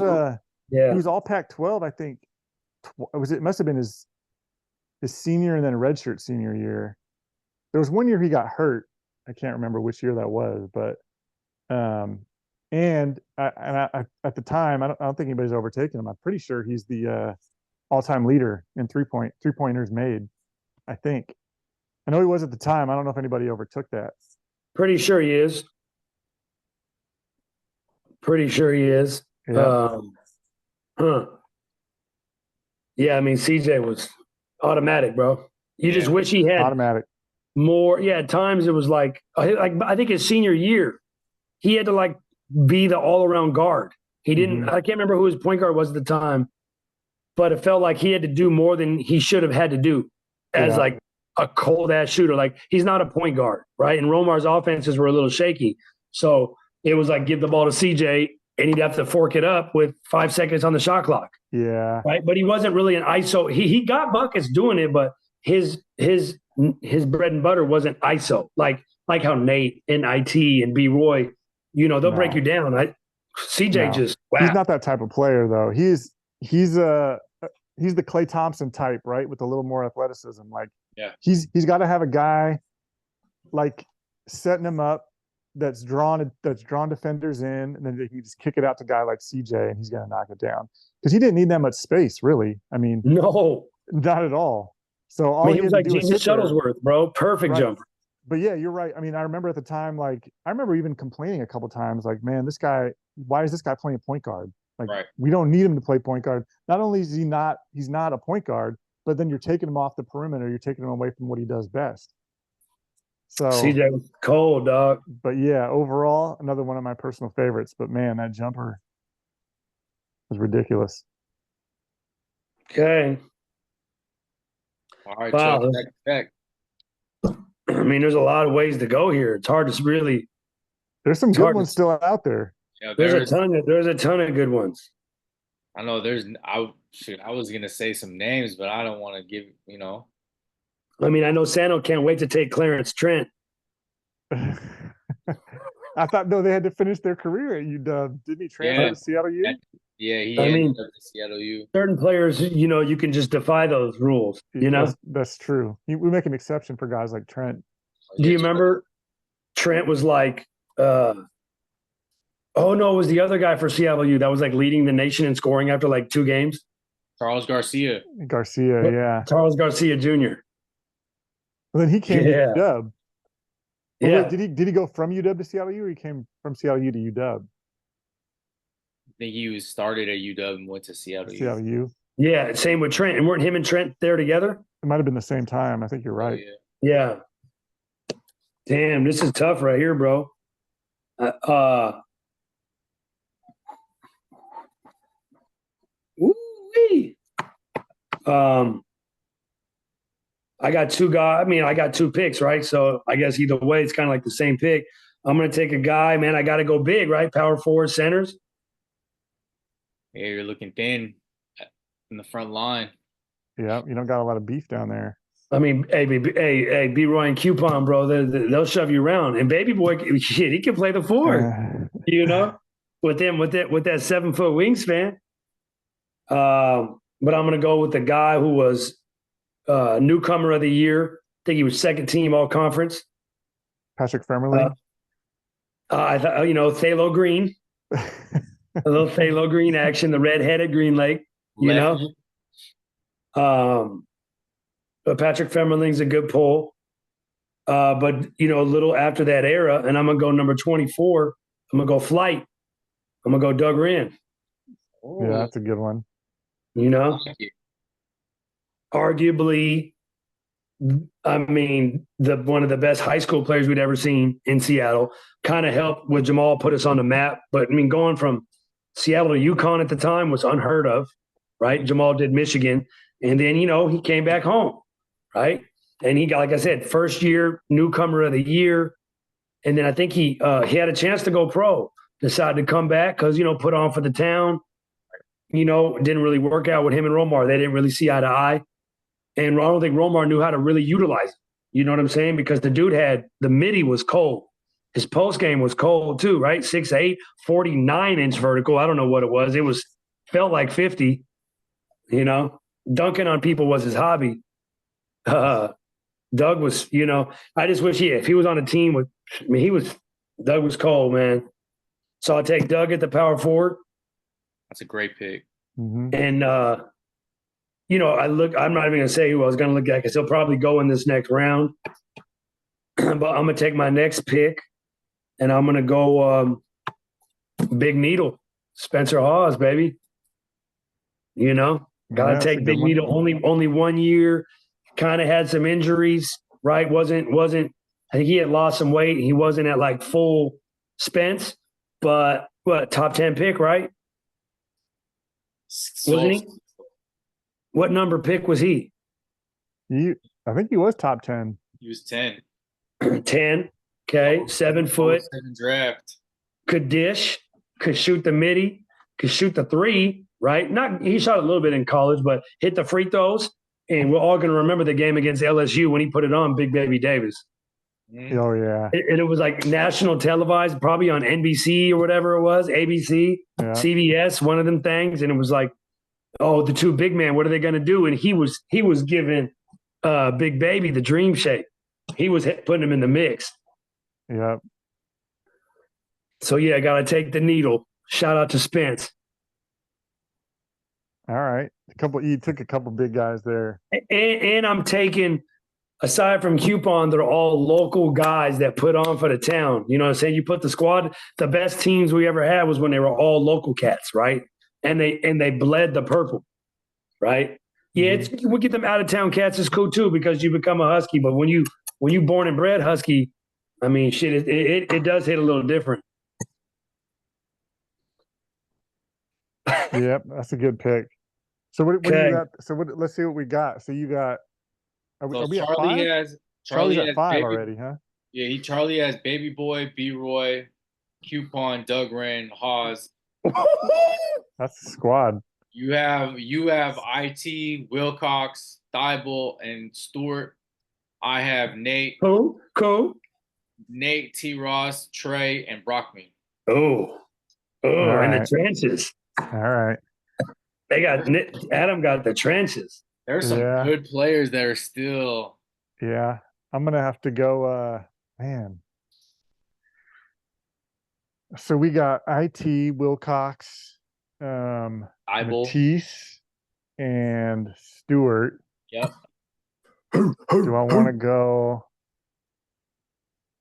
was all Pac-12. I think it must have been his senior and then redshirt senior year. There was one year he got hurt. I can't remember which year that was, but and I at the time I don't think anybody's overtaken him. I'm pretty sure he's the all-time leader in three-pointers made. I think. I know he was at the time. I don't know if anybody overtook that. Pretty sure he is. Yeah. Yeah, I mean, CJ was automatic, bro. You just wish he had automatic more. Yeah, at times it was like I think his senior year, he had to like be the all-around guard. He didn't. I can't remember who his point guard was at the time, but it felt like he had to do more than he should have had to do as like a cold ass shooter. Like he's not a point guard, right? And Romar's offenses were a little shaky, so it was like give the ball to CJ, and he'd have to fork it up with 5 seconds on the shot clock. Yeah, right. But he wasn't really an ISO. He got buckets doing it, but his bread and butter wasn't ISO. Like how Nate and IT and B Roy, they'll break you down. CJ just He's not that type of player though. He's the Klay Thompson type, right? With a little more athleticism. Like he's got to have a guy like setting him up that's drawn defenders in, and then he just kick it out to a guy like CJ, and he's gonna knock it down because he didn't need that much space, really. I mean, no, not at all. So he was like Jesus Shuttlesworth, bro. Perfect jumper. But yeah, you're right. I mean, I remember at the time, like I remember even complaining a couple times, like, man, this guy, why is this guy playing point guard? Like, we don't need him to play point guard. Not only is he's not a point guard, but then you're taking him off the perimeter. You're taking him away from what he does best. So CJ was cold, dog. But yeah, overall, another one of my personal favorites. But man, that jumper was ridiculous. Okay. All right. Wow. Check. I mean, there's a lot of ways to go here. It's hard to really. There's some good ones still out there. You know, There's a ton of good ones. I know there's I was gonna say some names, but I don't want to give, you know. I mean, I know Sano can't wait to take Clarence Trent. I thought no, they had to finish their career at UW. Didn't he transfer Yeah. to Seattle U? Yeah, he I ended mean, up at Seattle U. certain players, you can just defy those rules. You know? That's true. We make an exception for guys like Trent. Do you remember Trent was like, oh no, it was the other guy for Seattle U that was like leading the nation in scoring after like 2 games? Charles Garcia. Garcia, yeah. Charles Garcia Jr. Well, then he came to UW. But Yeah. wait, did he go from UW to Seattle U, or he came from Seattle U to UW? I think he was started at UW and went to Seattle U. Seattle U. Yeah, same with Trent. And weren't him and Trent there together? It might have been the same time. I think you're right. Oh, Yeah. Damn, this is tough right here, bro. Woo-wee. I got 2 guys. I mean, I got 2 picks, right? So I guess either way, it's kind of like the same pick. I'm going to take a guy, man. I got to go big, right? Power forward centers. Yeah, you're looking thin in the front line. Yeah, you don't got a lot of beef down there. I mean, hey, B-Roy and Coupon, bro, they'll shove you around. And Baby Boy, shit, he can play the 4, with that 7-foot wingspan. But I'm going to go with the guy who was newcomer of the year. I think he was 2nd team all conference. Patrick Femerling. I thought, Thalo Green, a little Thalo Green action, the red-headed Green Lake, But Patrick Femerling's a good pull. But a little after that era, and I'm gonna go number 24. I'm gonna go Flight. I'm gonna go Doug Rand. Yeah, that's a good one. Arguably, I mean, one of the best high school players we'd ever seen in Seattle. Kind of helped with Jamal put us on the map. But I mean, going from Seattle to UConn at the time was unheard of, right? Jamal did Michigan, and then he came back home, right? And he got, like I said, first year newcomer of the year, and then I think he had a chance to go pro. Decided to come back because put on for the town. Didn't really work out with him and Romar. They didn't really see eye to eye. And I don't think Romar knew how to really utilize it. You know what I'm saying? Because the dude the midi was cold. His post game was cold too, right? 6'8", 49-inch vertical. I don't know what it was. It felt like 50, Dunking on people was his hobby. Doug was, I just wish if he was on a team Doug was cold, man. So I'll take Doug at the power forward. That's a great pick. Mm-hmm. And, I'm not even going to say who I was going to look at because he'll probably go in this next round. But I'm going to take my next pick, and I'm going to go Big Needle, Spencer Hawes, baby. Got to take Big Needle. Only 1 year. Kind of had some injuries, right? Wasn't. I think he had lost some weight. He wasn't at like full Spence, but top 10 pick, right? Wasn't he? What number pick was he? I think he was top 10. He was 10. 10. Okay. 7 foot. 7 draft. Could dish. Could shoot the midi. Could shoot the 3. Right. He shot a little bit in college, but hit the free throws. And we're all going to remember the game against LSU when he put it on Big Baby Davis. Oh yeah. And it was like national televised, probably on NBC or whatever it was, ABC, CBS, one of them things. And it was like, oh, the 2 big men, what are they going to do? And he was giving Big Baby the dream shake. He was putting him in the mix. Yeah. So I got to take the needle. Shout out to Spence. All right. You took a couple big guys there. And I'm taking, aside from Coupon, they're all local guys that put on for the town. You know what I'm saying? You put the squad, the best teams we ever had was when they were all local cats, right? And they bled the purple, right? Yeah, we get them out of town cats is cool too because you become a Husky. But when you born and bred Husky, I mean, shit, it does hit a little different. Yep, that's a good pick. So what do you got? So let's see what we got. So you got. Are we at 5? Charlie's at 5 already, huh? Yeah, Charlie has Baby Boy, B-Roy, Coupon, Doug Wren, Hawes. That's the squad. You have IT, Wilcox, Thibault, and Stewart. I have Nate, Cool. T. Ross, Trey, and Brockman. Oh, All in the right. trenches. All right. They got Adam got the trenches. There's some Yeah. good players that are still. Yeah. I'm gonna have to go man. So we got IT, Wilcox, Thibault. Matisse, and Stewart. Yep. Do I want to go?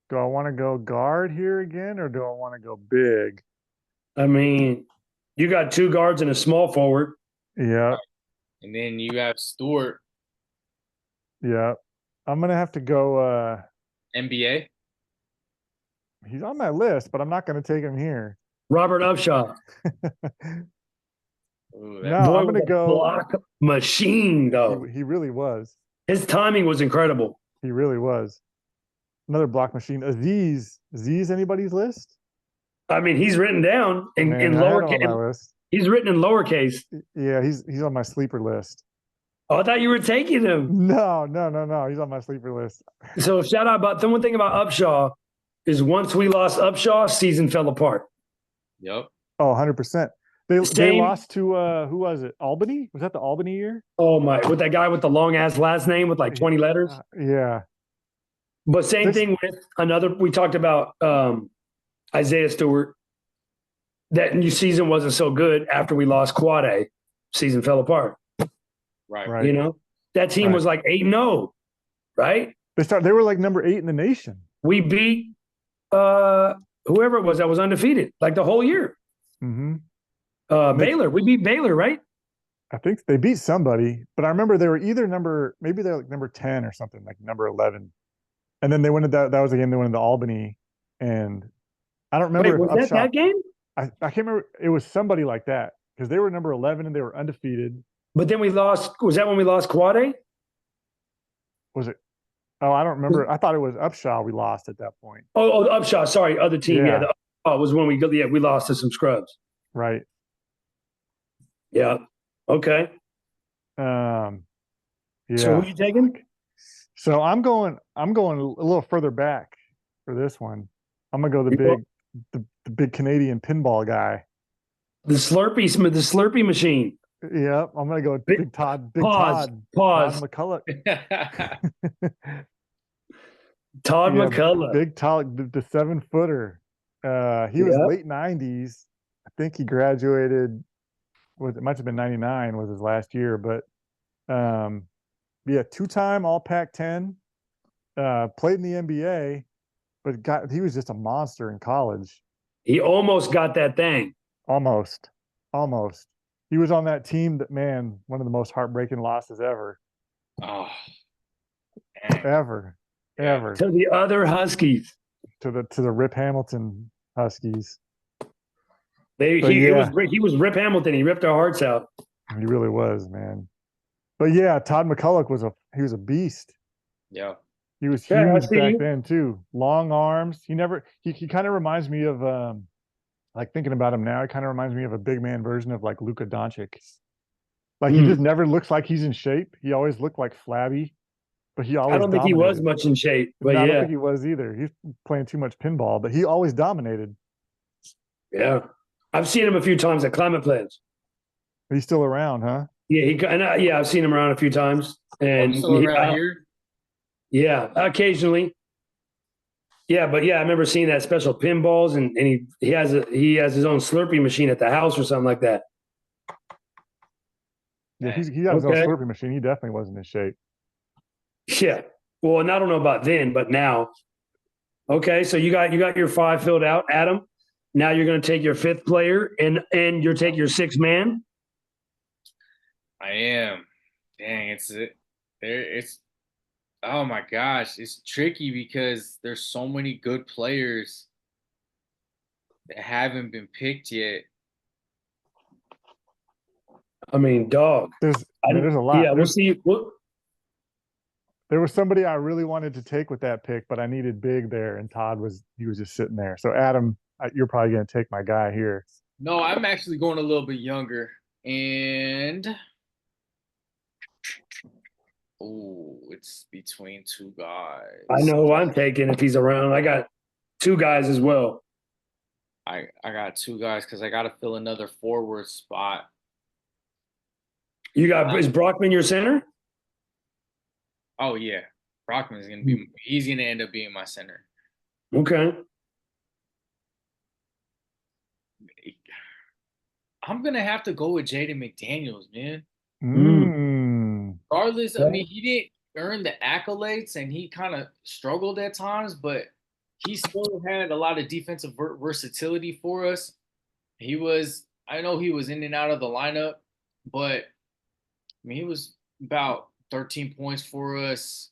Do I want to go guard here again, or do I want to go big? I mean, you got 2 guards and a small forward. Yeah. And then you have Stewart. Yeah. I'm gonna have to go. NBA. He's on my list, but I'm not gonna take him here. Robert Upshaw. Ooh, No, I'm was gonna a go. block machine, though. He really was. His timing was incredible. He really was. Another block machine. Aziz. Anybody's list? I mean, he's written down in Man, I had him on my lowercase. list. He's written in lowercase. Yeah, he's on my sleeper list. Oh, I thought you were taking him. No. He's on my sleeper list. So shout out about the one thing about Upshaw is once we lost Upshaw, season fell apart. Yep. Oh, 100%. They Same- lost to who was it? Albany? Was that the Albany year? Oh my, with that guy with the long ass last name with like 20 letters. Yeah. But same thing with another. We talked about Isaiah Stewart. That new season wasn't so good after we lost Quade. Season fell apart. Right. You know, that team was like 8-0, right? They were like number 8 in the nation. We beat whoever it was that was undefeated like the whole year. Mm-hmm. Baylor. We beat Baylor, right? I think they beat somebody, but I remember they were either maybe they're like number 10 or something, like number 11. And then they went to that was the game they went into Albany. And I don't remember. Wait, was that game? I can't remember. It was somebody like that because they were number 11 and they were undefeated. But then we lost. Was that when we lost Quade? Was it? Oh, I don't remember. I thought it was Upshaw we lost at that point. Oh, Upshaw. Sorry, other team. Yeah. Yeah, was when we lost to some scrubs. Right. Yeah. Okay. Yeah. So who you taking? So I'm going a little further back for this one. I'm gonna go the big Canadian pinball guy. The Slurpee machine. Yep, I'm gonna go Big Todd. Pause. Todd McCulloch. Todd McCulloch. Big Todd, the 7-footer. He was late 90s. I think he graduated. It might have been 99 was his last year, but 2-time All Pac-10. Played in the NBA, but he was just a monster in college. He almost got that thing. Almost. He was on that team that, man, one of the most heartbreaking losses ever. Oh, ever. To the other Huskies. To the Rip Hamilton Huskies. He was Rip Hamilton. He ripped our hearts out. He really was, man. But yeah, Todd McCulloch was a beast. Yeah. He was huge back then too. Long arms. He kind of reminds me of like thinking about him now, it kind of reminds me of a big man version of like Luka Doncic. Like he just never looks like he's in shape. He always looked like flabby, but he always. I don't think he was much in shape, but I don't think he was either. He's playing too much pinball, but he always dominated. Yeah, I've seen him a few times at Climate Plans. He's still around, huh? Yeah, I've seen him around a few times, and still around here. Yeah, occasionally. Yeah, but I remember seeing that special pinballs, and he has his own Slurpee machine at the house or something like that. Yeah, he has his own Slurpee machine. He definitely wasn't in shape. Yeah. Well, and I don't know about then, but now. Okay, so you got your 5 filled out, Adam. Now you're going to take your 5th player, and you're take your 6th man. I am. Dang, it's. Oh my gosh, it's tricky because there's so many good players that haven't been picked yet. I mean, dog. There's a lot. Yeah, we'll see. There was somebody I really wanted to take with that pick, but I needed big there, and Todd was just sitting there. So Adam, you're probably going to take my guy here. No, I'm actually going a little bit younger. And oh, it's between two I guys. know who I'm taking if he's around. I got two guys as well. I got two guys because I got to fill another forward spot. You got is Brockman your center? Oh yeah, Brockman's gonna be. He's gonna end up being my center. Okay. I'm gonna have to go with Jaden McDaniels, man. Regardless, I Yeah. mean, he didn't earn the accolades, and he kind of struggled at times, but he still had a lot of defensive versatility for us. He was, I know he was in and out of the lineup, but I mean, he was about 13 points for us.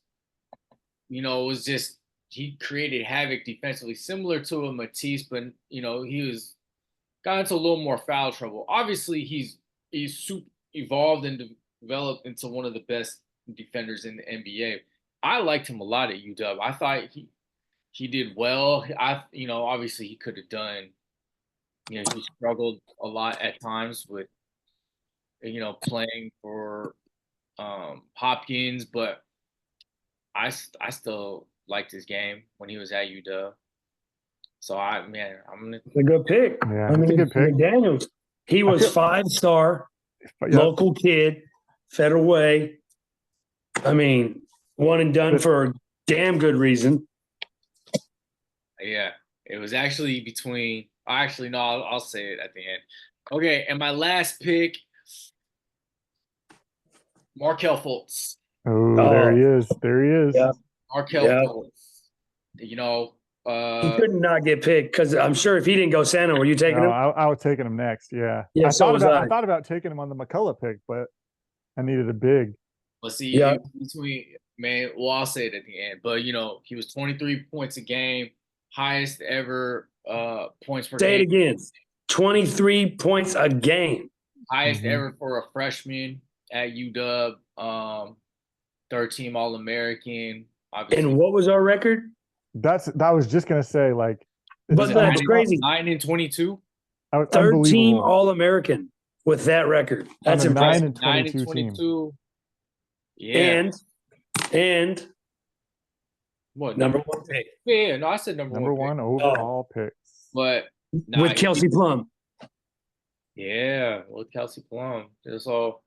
You know, it was just he created havoc defensively, similar to a Matisse, but you know, he was got into a little more foul trouble. Obviously, he's super evolved and developed into one of the best defenders in the NBA. I liked him a lot at UW. I thought he did well. Obviously he could have done. You know, he struggled a lot at times with playing for Hopkins, but I still liked his game when he was at UW. So I'm gonna. It's a good pick. Yeah, I mean, it's a good pick. McDaniels. He was 5-star, local kid, Federal Way. I mean, one and done for a damn good reason. Yeah, it was actually between. Actually, no, I'll say it at the end. Okay, and my last pick, Markelle Fultz. Oh, there he is. There he is. Yeah. Markelle Fultz. You know, he could not get picked because I'm sure if he didn't go Sano, were you taking him? I was taking him next. Yeah. Yeah. I thought about taking him on the McCullough pick, but I needed a big. Let's see. I'll say it at the end. But he was 23 points a game, highest ever points per game. Say it again. 23 points a game. Highest ever for a freshman at UW. Third team All American. And what was our record? I was just gonna say, like, but that's crazy. 9-22. Third team All American with that record. That's impressive. 9-22. Yeah. And what number one pick? Yeah, no, I said number one overall pick. But with Kelsey Plum. Yeah, with Kelsey Plum. So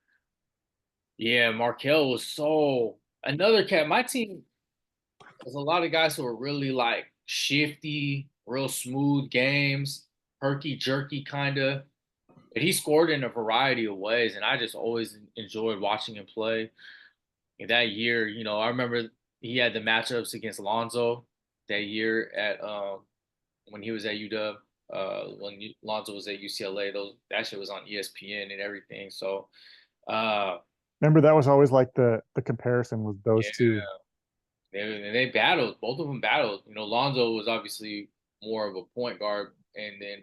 yeah, Markelle was so another cat. My team there's a lot of guys who are really like shifty, real smooth games, herky jerky kind of. But he scored in a variety of ways, and I just always enjoyed watching him play. And that year, I remember he had the matchups against Lonzo that year at when he was at UW. When Lonzo was at UCLA, that shit was on ESPN and everything. So remember that was always like the comparison was those two. They battled. Both of them battled. Lonzo was obviously more of a point guard, and then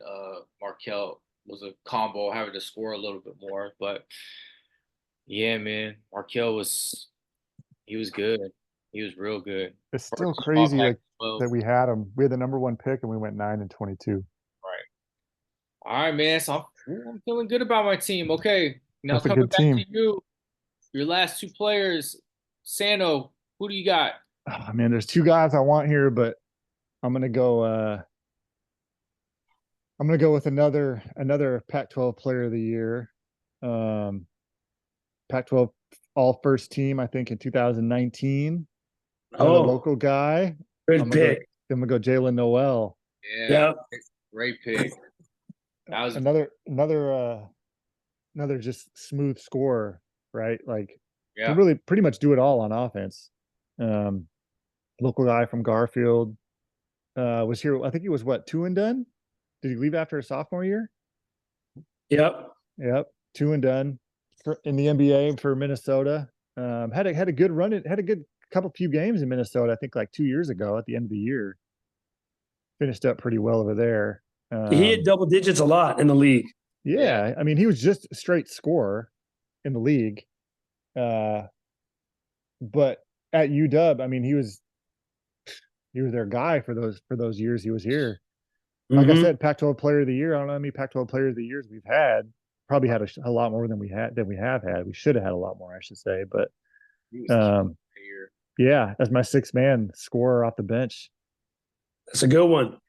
Markelle was a combo, having to score a little bit more. But yeah, man, Markelle was good. He was real good. It's still crazy that we had him. We had the number one pick, and we went 9-22. Right. All right, man. So I'm feeling good about my team. Okay, now That's coming back to you, your last two players, Sano. Who do you got? Oh, man, there's two guys I want here, but I'm gonna go. I'm gonna go with another Pac-12 Player of the Year, Pac-12 All First Team. I think in 2019. Another local guy. Good pick. I'm gonna go Jalen Noel. Yeah. Great pick. That was another just smooth scorer, right? Like, can really pretty much do it all on offense. Local guy from Garfield was here. I think he was 2 and done. Did he leave after his sophomore year? Yep. 2 and done in the NBA for Minnesota. Had a good run. Had a good few games in Minnesota. I think like 2 years ago at the end of the year. Finished up pretty well over there. He hit double digits a lot in the league. Yeah, I mean, he was just a straight scorer in the league. But at UW, I mean, he was their guy for those years he was here. Like I Mhm. said, Pac-12 Player of the Year. I don't know how many Pac-12 Player of the Years we've had. Probably had a lot more than we have had. We should have had a lot more, I should say. But He was um, here. yeah, that's my sixth man scorer off the bench. That's a good one.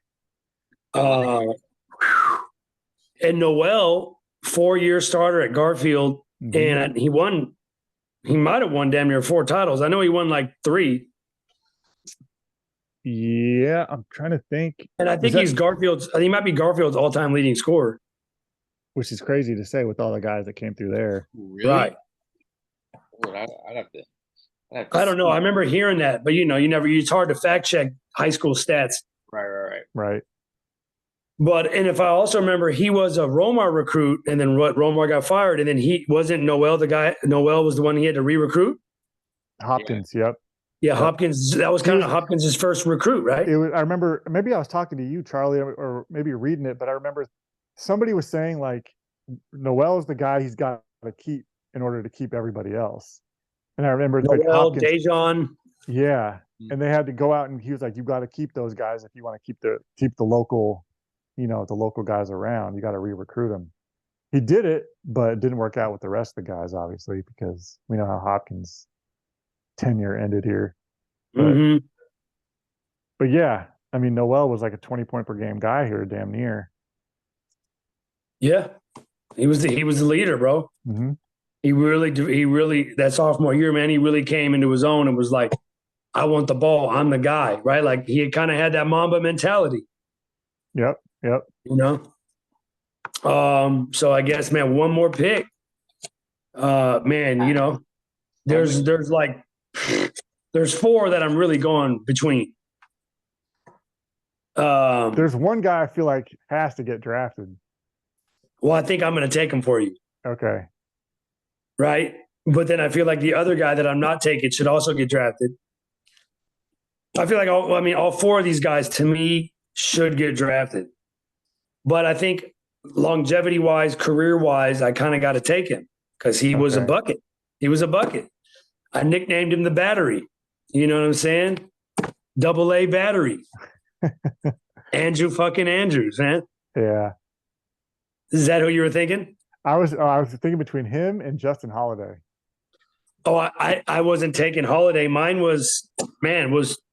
And Noel, 4-year starter at Garfield, and he won. He might have won damn near 4 titles. I know he won like 3. Yeah, I'm trying to think. And I think he's Garfield's. He might be Garfield's all-time leading scorer. Which is crazy to say with all the guys that came through there. Really? Right. Well, I'd have to. I don't know. I remember hearing that, but you never. It's hard to fact check high school stats. Right. But and if I also remember, he was a Romar recruit, and then Romar got fired, and then he wasn't Noel the guy. Noel was the one he had to re-recruit. Hopkins, yep. Yeah, Hopkins. That was kind of Hopkins' first recruit, right? It was. I remember. Maybe I was talking to you, Charlie, or maybe reading it, but I remember somebody was saying like Noel is the guy he's got to keep in order to keep everybody else. And I remember Noel, like Hopkins, Dejon. yeah, and they had to go out and he was like, "You got to keep those guys if you want to keep the local, the local guys around. You got to re-recruit them." He did it, but it didn't work out with the rest of the guys, obviously, because we know how Hopkins' tenure ended here. But yeah, I mean, Noel was like a 20-point per game guy here, damn near. Yeah, he was the leader, bro. He really that sophomore year, man, he really came into his own and was like, I want the ball. I'm the guy, right? Like he kind of had that Mamba mentality. Yep. So I guess, man, one more pick. Man, there's 4 that I'm really going between. There's one guy I feel like has to get drafted. Well, I think I'm going to take him for you. Okay. Right? But then I feel like the other guy that I'm not taking should also get drafted. I feel like all 4 of these guys to me should get drafted. But I think longevity-wise, career-wise, I kind of got to take him because he was a bucket. He was a bucket. I nicknamed him the Battery. You know what I'm saying? AA Battery. Andrew fucking Andrews, man. Yeah. Is that who you were thinking? I was thinking between him and Justin Holiday. Oh, I wasn't taking Holiday. Mine was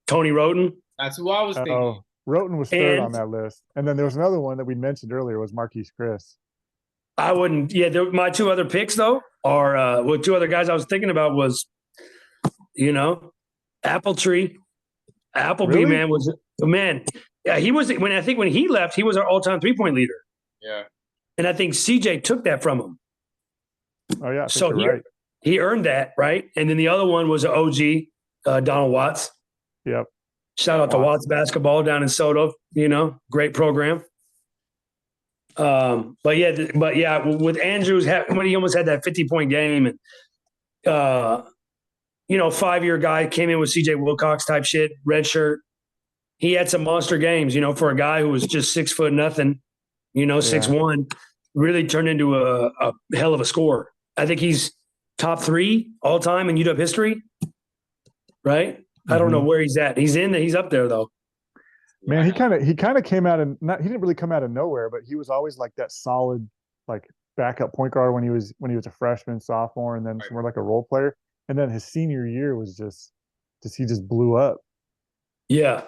Tony Roten. That's who I was thinking. Oh, Roten was third on that list. And then there was another one that we mentioned earlier was Marquise Chris. I wouldn't. Yeah, my 2 other picks though are 2 other guys I was thinking about was, Appletree. Appleby, really? Man, was man. Yeah, he was when he left, he was our all-time 3-point leader. Yeah. And I think CJ took that from him. Oh yeah, so he earned that, right? And then the other one was an OG, Donald Watts. Yep. Shout out to Watts basketball down in Soto. Great program. But yeah, with Andrews, when he almost had that 50-point game, and 5-year guy came in with CJ Wilcox type shit, red shirt. He had some monster games, for a guy who was just 6 foot nothing, 6'1", really turned into a hell of a scorer. I think he's top 3 all time in UW history, right? I don't know where he's at. He's up there though. Man, he kind of came out and he didn't really come out of nowhere, but he was always like that solid like backup point guard when he was a freshman, sophomore, and then more like a role player. And then his senior year was just he just blew up. Yeah.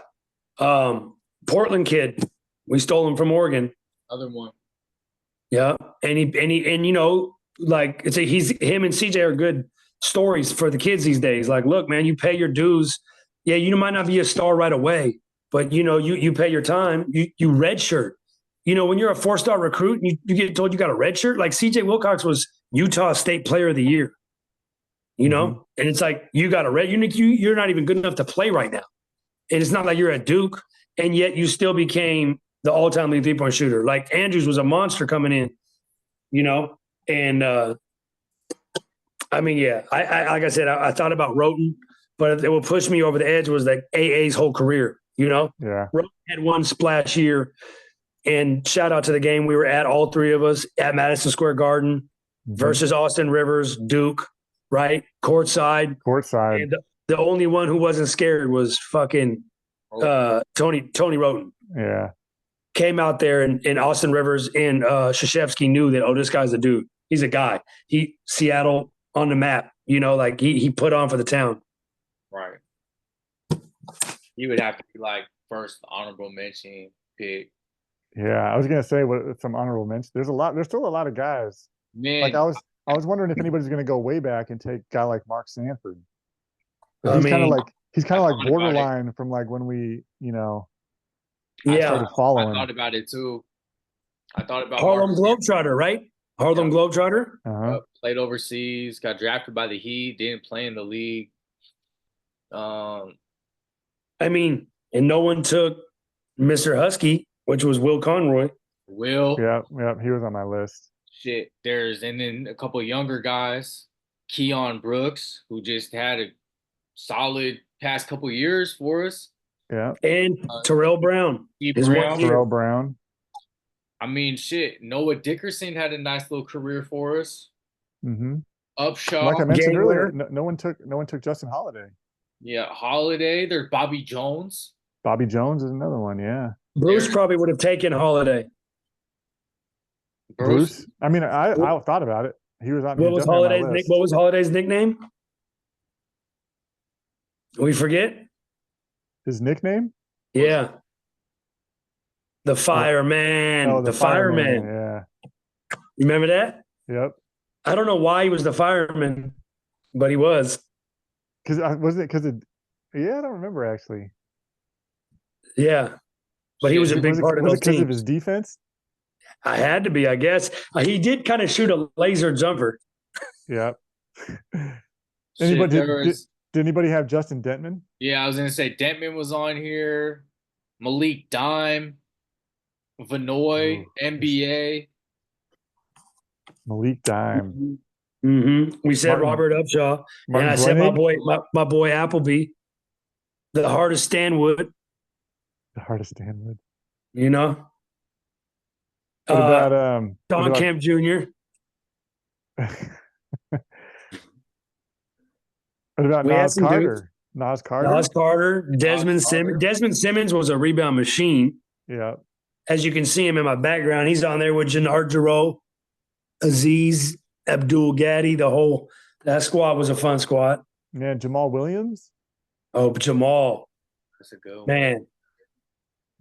Portland kid. We stole him from Oregon. Other one. Yeah. And him and CJ are good stories for the kids these days. Like, look, man, you pay your dues. Yeah, you might not be a star right away, but you pay your time. You redshirt. When you're a 4-star recruit and you get told you got a redshirt, like CJ Wilcox was Utah State Player of the Year. And it's like you got a red. You're not even good enough to play right now, and it's not like you're at Duke, and yet you still became the all-time league 3-point shooter. Like Andrews was a monster coming in, and I mean, yeah, I like I said, I thought about Roten, but what pushed me over the edge was like AA's whole career. Yeah, Roten had one splash year, and shout out to the game we were at, all 3 of us at Madison Square Garden versus Austin Rivers, Duke. Right, courtside. And the only one who wasn't scared was fucking Tony Roten. Yeah, came out there and Austin Rivers and Krzyzewski knew that, oh, this guy's a dude. He's a guy. Seattle on the map, like he put on for the town. Right. He would have to be like first honorable mention pick. Yeah, I was gonna say what some honorable mention. There's still a lot of guys. Man, Like I was wondering if anybody's gonna go way back and take a guy like Mark Sanford. But I he's kind of mean, like borderline from like when we, yeah, started I following. thought about it too. I thought about Harlem Mark Globetrotter, right? Harlem Yep. Globetrotter. Uh-huh. Played overseas, got drafted by the Heat, didn't play in the league. I mean, and no one took Mr. Husky, which was Will Conroy. Will. Yeah, he was on my list. Shit. And then a couple of younger guys, Keon Brooks, who just had a solid past couple of years for us. Yeah. And Terrell Brown. Terrell Brown. I mean, shit. Noah Dickerson had a nice little career for us. Mm-hmm. Upshaw. Like I mentioned earlier, Winner. no one took Justin Holiday. Yeah, Holiday. There's Bobby Jones. Bobby Jones is another one. Yeah. Bruce probably would have taken Holiday. Bruce. I mean, I thought about it. He was on. What was Holiday's nickname? We forget His nickname? Yeah. The Fireman. Oh, the Fireman. Yeah. You remember that? Yep. I don't know why he was the fireman, but he was. Yeah, I don't remember actually. Yeah. But he was a big part of those teams. Was it because of his defense? I had to be, I guess. He did kind of shoot a laser jumper. Yeah. Did anybody have Justin Dentman? Yeah, I was gonna say Dentman was on here. Malik Dime, Vanoy, NBA. Malik Dime. Mm-hmm. We said Robert Upshaw. And I said my boy Appleby. The hardest Stanwood. The hardest Stanwood. What about Don Kemp Jr.? What about Nas Carter? Nas Carter. Desmond Simmons. Desmond Simmons was a rebound machine. Yeah. As you can see him in my background, he's on there with Jannard Giroux, Aziz, Abdul Gadi. That squad was a fun squad. Yeah, Jamal Williams. Oh, Jamal. That's a good one. Man.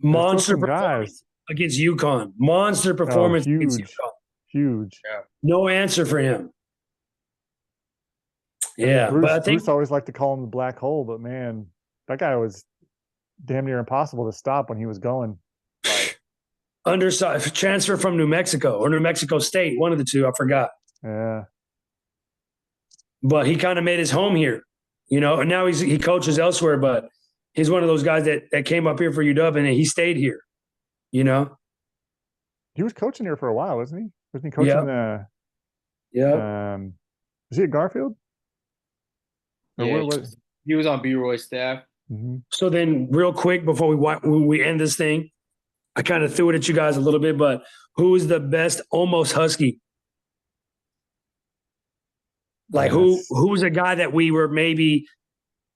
Monster performance against UConn. Monster performance against UConn. Huge. Yeah. No answer for him. Yeah. Bruce always liked to call him the black hole, but man, that guy was damn near impossible to stop when he was going. Right. Undersized transfer from New Mexico or New Mexico State, one of the two, I forgot. Yeah. But he kind of made his home here, and now he coaches elsewhere, but he's one of those guys that came up here for UW and he stayed here, He was coaching here for a while, wasn't he? Wasn't he coaching was he at Garfield? Yeah, he was on B-Roy's staff. Mm-hmm. So then real quick before we end this thing, I kind of threw it at you guys a little bit, but who is the best almost Husky? Like who's a guy that we were maybe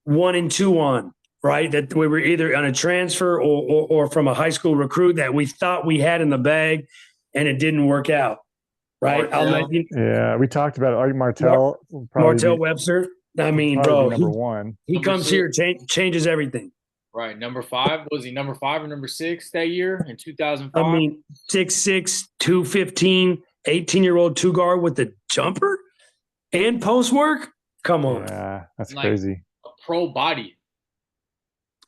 1 and 2 on, right? That we were either on a transfer or from a high school recruit that we thought we had in the bag and it didn't work out, right? Yeah, we talked about it. Martell Webster. I mean, bro, number 1. He comes here, changes everything. Right. Number 5. Was he number 5 or number 6 that year in 2005? I mean, 6'6", 215, 18-year-old 2-guard with the jumper and post work? Come on. Yeah, that's crazy. A pro body.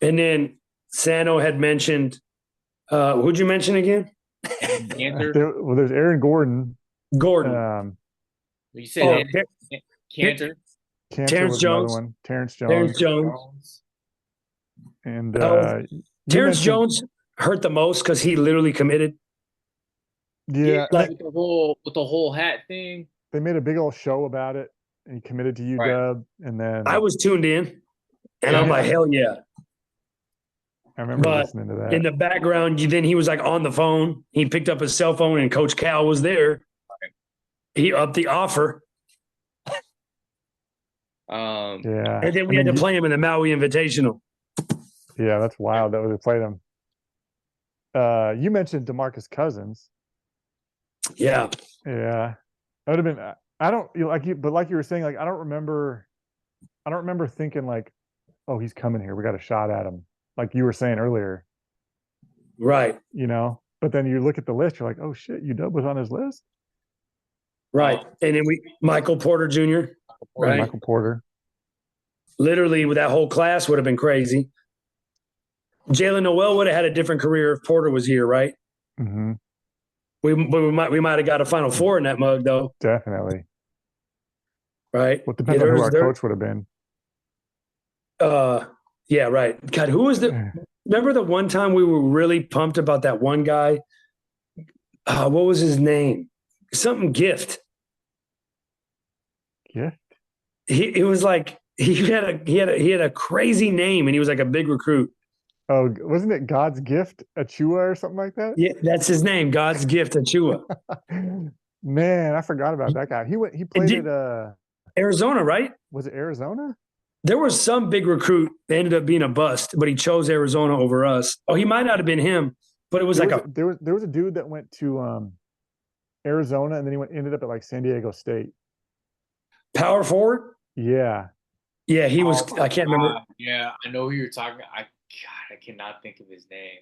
And then Sano had mentioned, who'd you mention again? There's Aaron Gordon. You said Cantor. Terrence Jones. Terrence Jones. And Terrence Jones hurt the most because he literally committed. Yeah, with the whole hat thing. They made a big old show about it, and he committed to UW. And then I was tuned in, and I'm like, hell yeah! I remember listening to that. In the background, then he was like on the phone. He picked up his cell phone, and Coach Cal was there. He upped the offer. And then we had to play him in the Maui Invitational. Yeah, that's wild that we played him. You mentioned DeMarcus Cousins. Yeah. Yeah, that would have been. I don't like you, but like you were saying, like I don't remember thinking like, oh, he's coming here. We got a shot at him. Like you were saying earlier, Right. But then you look at the list, you're like, oh shit, UW was on his list. Right. And then Michael Porter Jr. Right. Michael Porter. Literally, with that whole class would have been crazy. Jalen Noel would have had a different career if Porter was here, right? Mm-hmm. We might have got a Final Four in that mug, though. Definitely. Right. Well, it depends on who our coach would have been. Yeah, right. God, who was remember the one time we were really pumped about that one guy? What was his name? Something Gift. Gift? It was like he had a crazy name and he was like a big recruit. Oh, wasn't it God's Gift Achua or something like that? Yeah, that's his name, God's Gift Achua. Man, I forgot about that guy. He played at Arizona, right? Was it Arizona? There was some big recruit that ended up being a bust, but he chose Arizona over us. Oh, he might not have been him, but it was there was a dude that went to Arizona and then ended up at like San Diego State. Power forward? Yeah. Yeah, he was. I can't remember. Yeah, I know who you're talking. I cannot think of his name.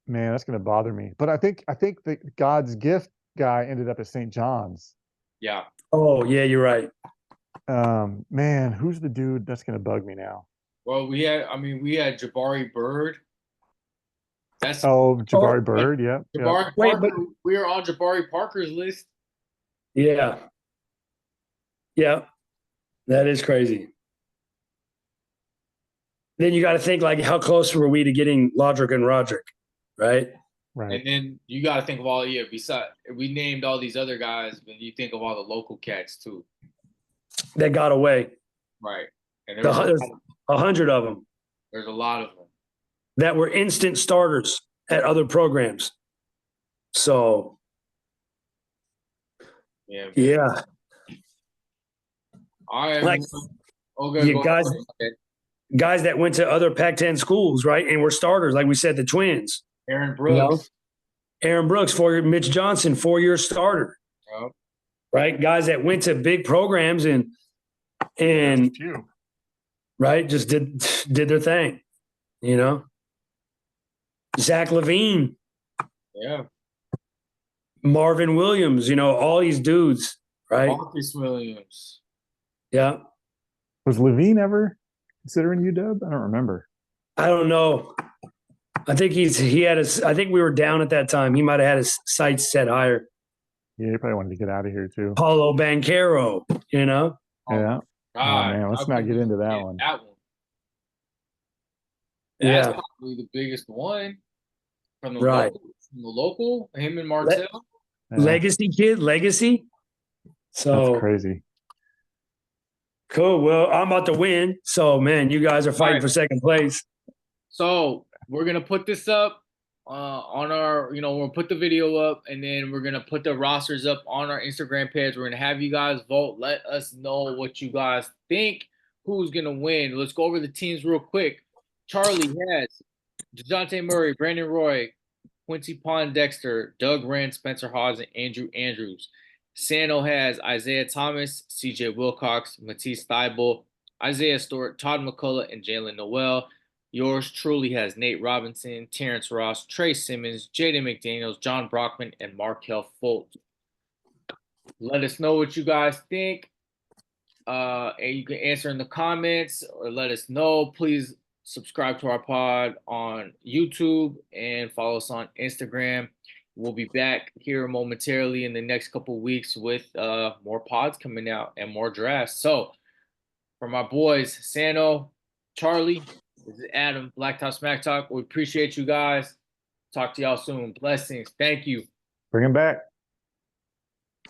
Man, that's gonna bother me. But I think the God's Gift guy ended up at St. John's. Yeah. Oh yeah, you're right. Man, who's the dude that's gonna bug me now? Well, we had Jabari Bird. Jabari Bird. Yeah. Jabari Parker. We were on Jabari Parker's list. Yeah. Yeah. That is crazy. Then you got to think like, how close were we to getting Lodrick and Roderick, right? Right. And then you got to think of all besides we named all these other guys, but you think of all the local cats too that got away. Right. And there's 100 of them. There's a lot of them that were instant starters at other programs. So, yeah. All right. Like, guys that went to other Pac-10 schools, right, and were starters, like we said, the Twins. Aaron Brooks. Aaron Brooks, 4-year. Mitch Johnson, 4-year starter. Yep. Right, guys that went to big programs and right, just did their thing, Zach Levine. Yeah. Marvin Williams, all these dudes, right? Marcus Williams. Yeah. Was Levine ever considering UW? I don't remember. I don't know. I think I think we were down at that time. He might have had his sights set higher. Yeah, he probably wanted to get out of here too. Paulo Banchero, Yeah. God, oh man, let's not get into that one. That's probably the biggest one from the local. Him and Martell. Legacy kid, legacy. So that's crazy. Cool. Well, I'm about to win. So man, you guys are fighting for second place. So we're gonna put this up on our, we'll put the video up and then we're gonna put the rosters up on our Instagram page. We're gonna have you guys vote. Let us know what you guys think. Who's gonna win? Let's go over the teams real quick. Charlie has DeJounte Murray, Brandon Roy, Quincy Pondexter, Doug Wren, Spencer Hawes, and Andrew Andrews. Sano has Isaiah Thomas, CJ Wilcox, Matisse Thybulle, Isaiah Stewart, Todd McCullough, and Jalen Noel. Yours truly has Nate Robinson, Terrence Ross, Trey Simmons, Jaden McDaniels, John Brockman, and Markel Fultz. Let us know what you guys think. And you can answer in the comments or let us know. Please subscribe to our pod on YouTube and follow us on Instagram. We'll be back here momentarily in the next couple of weeks with more pods coming out and more drafts. So for my boys, Sano, Charlie, this is Adam, BlackTop SmackTalk. We appreciate you guys. Talk to y'all soon. Blessings. Thank you. Bring him back.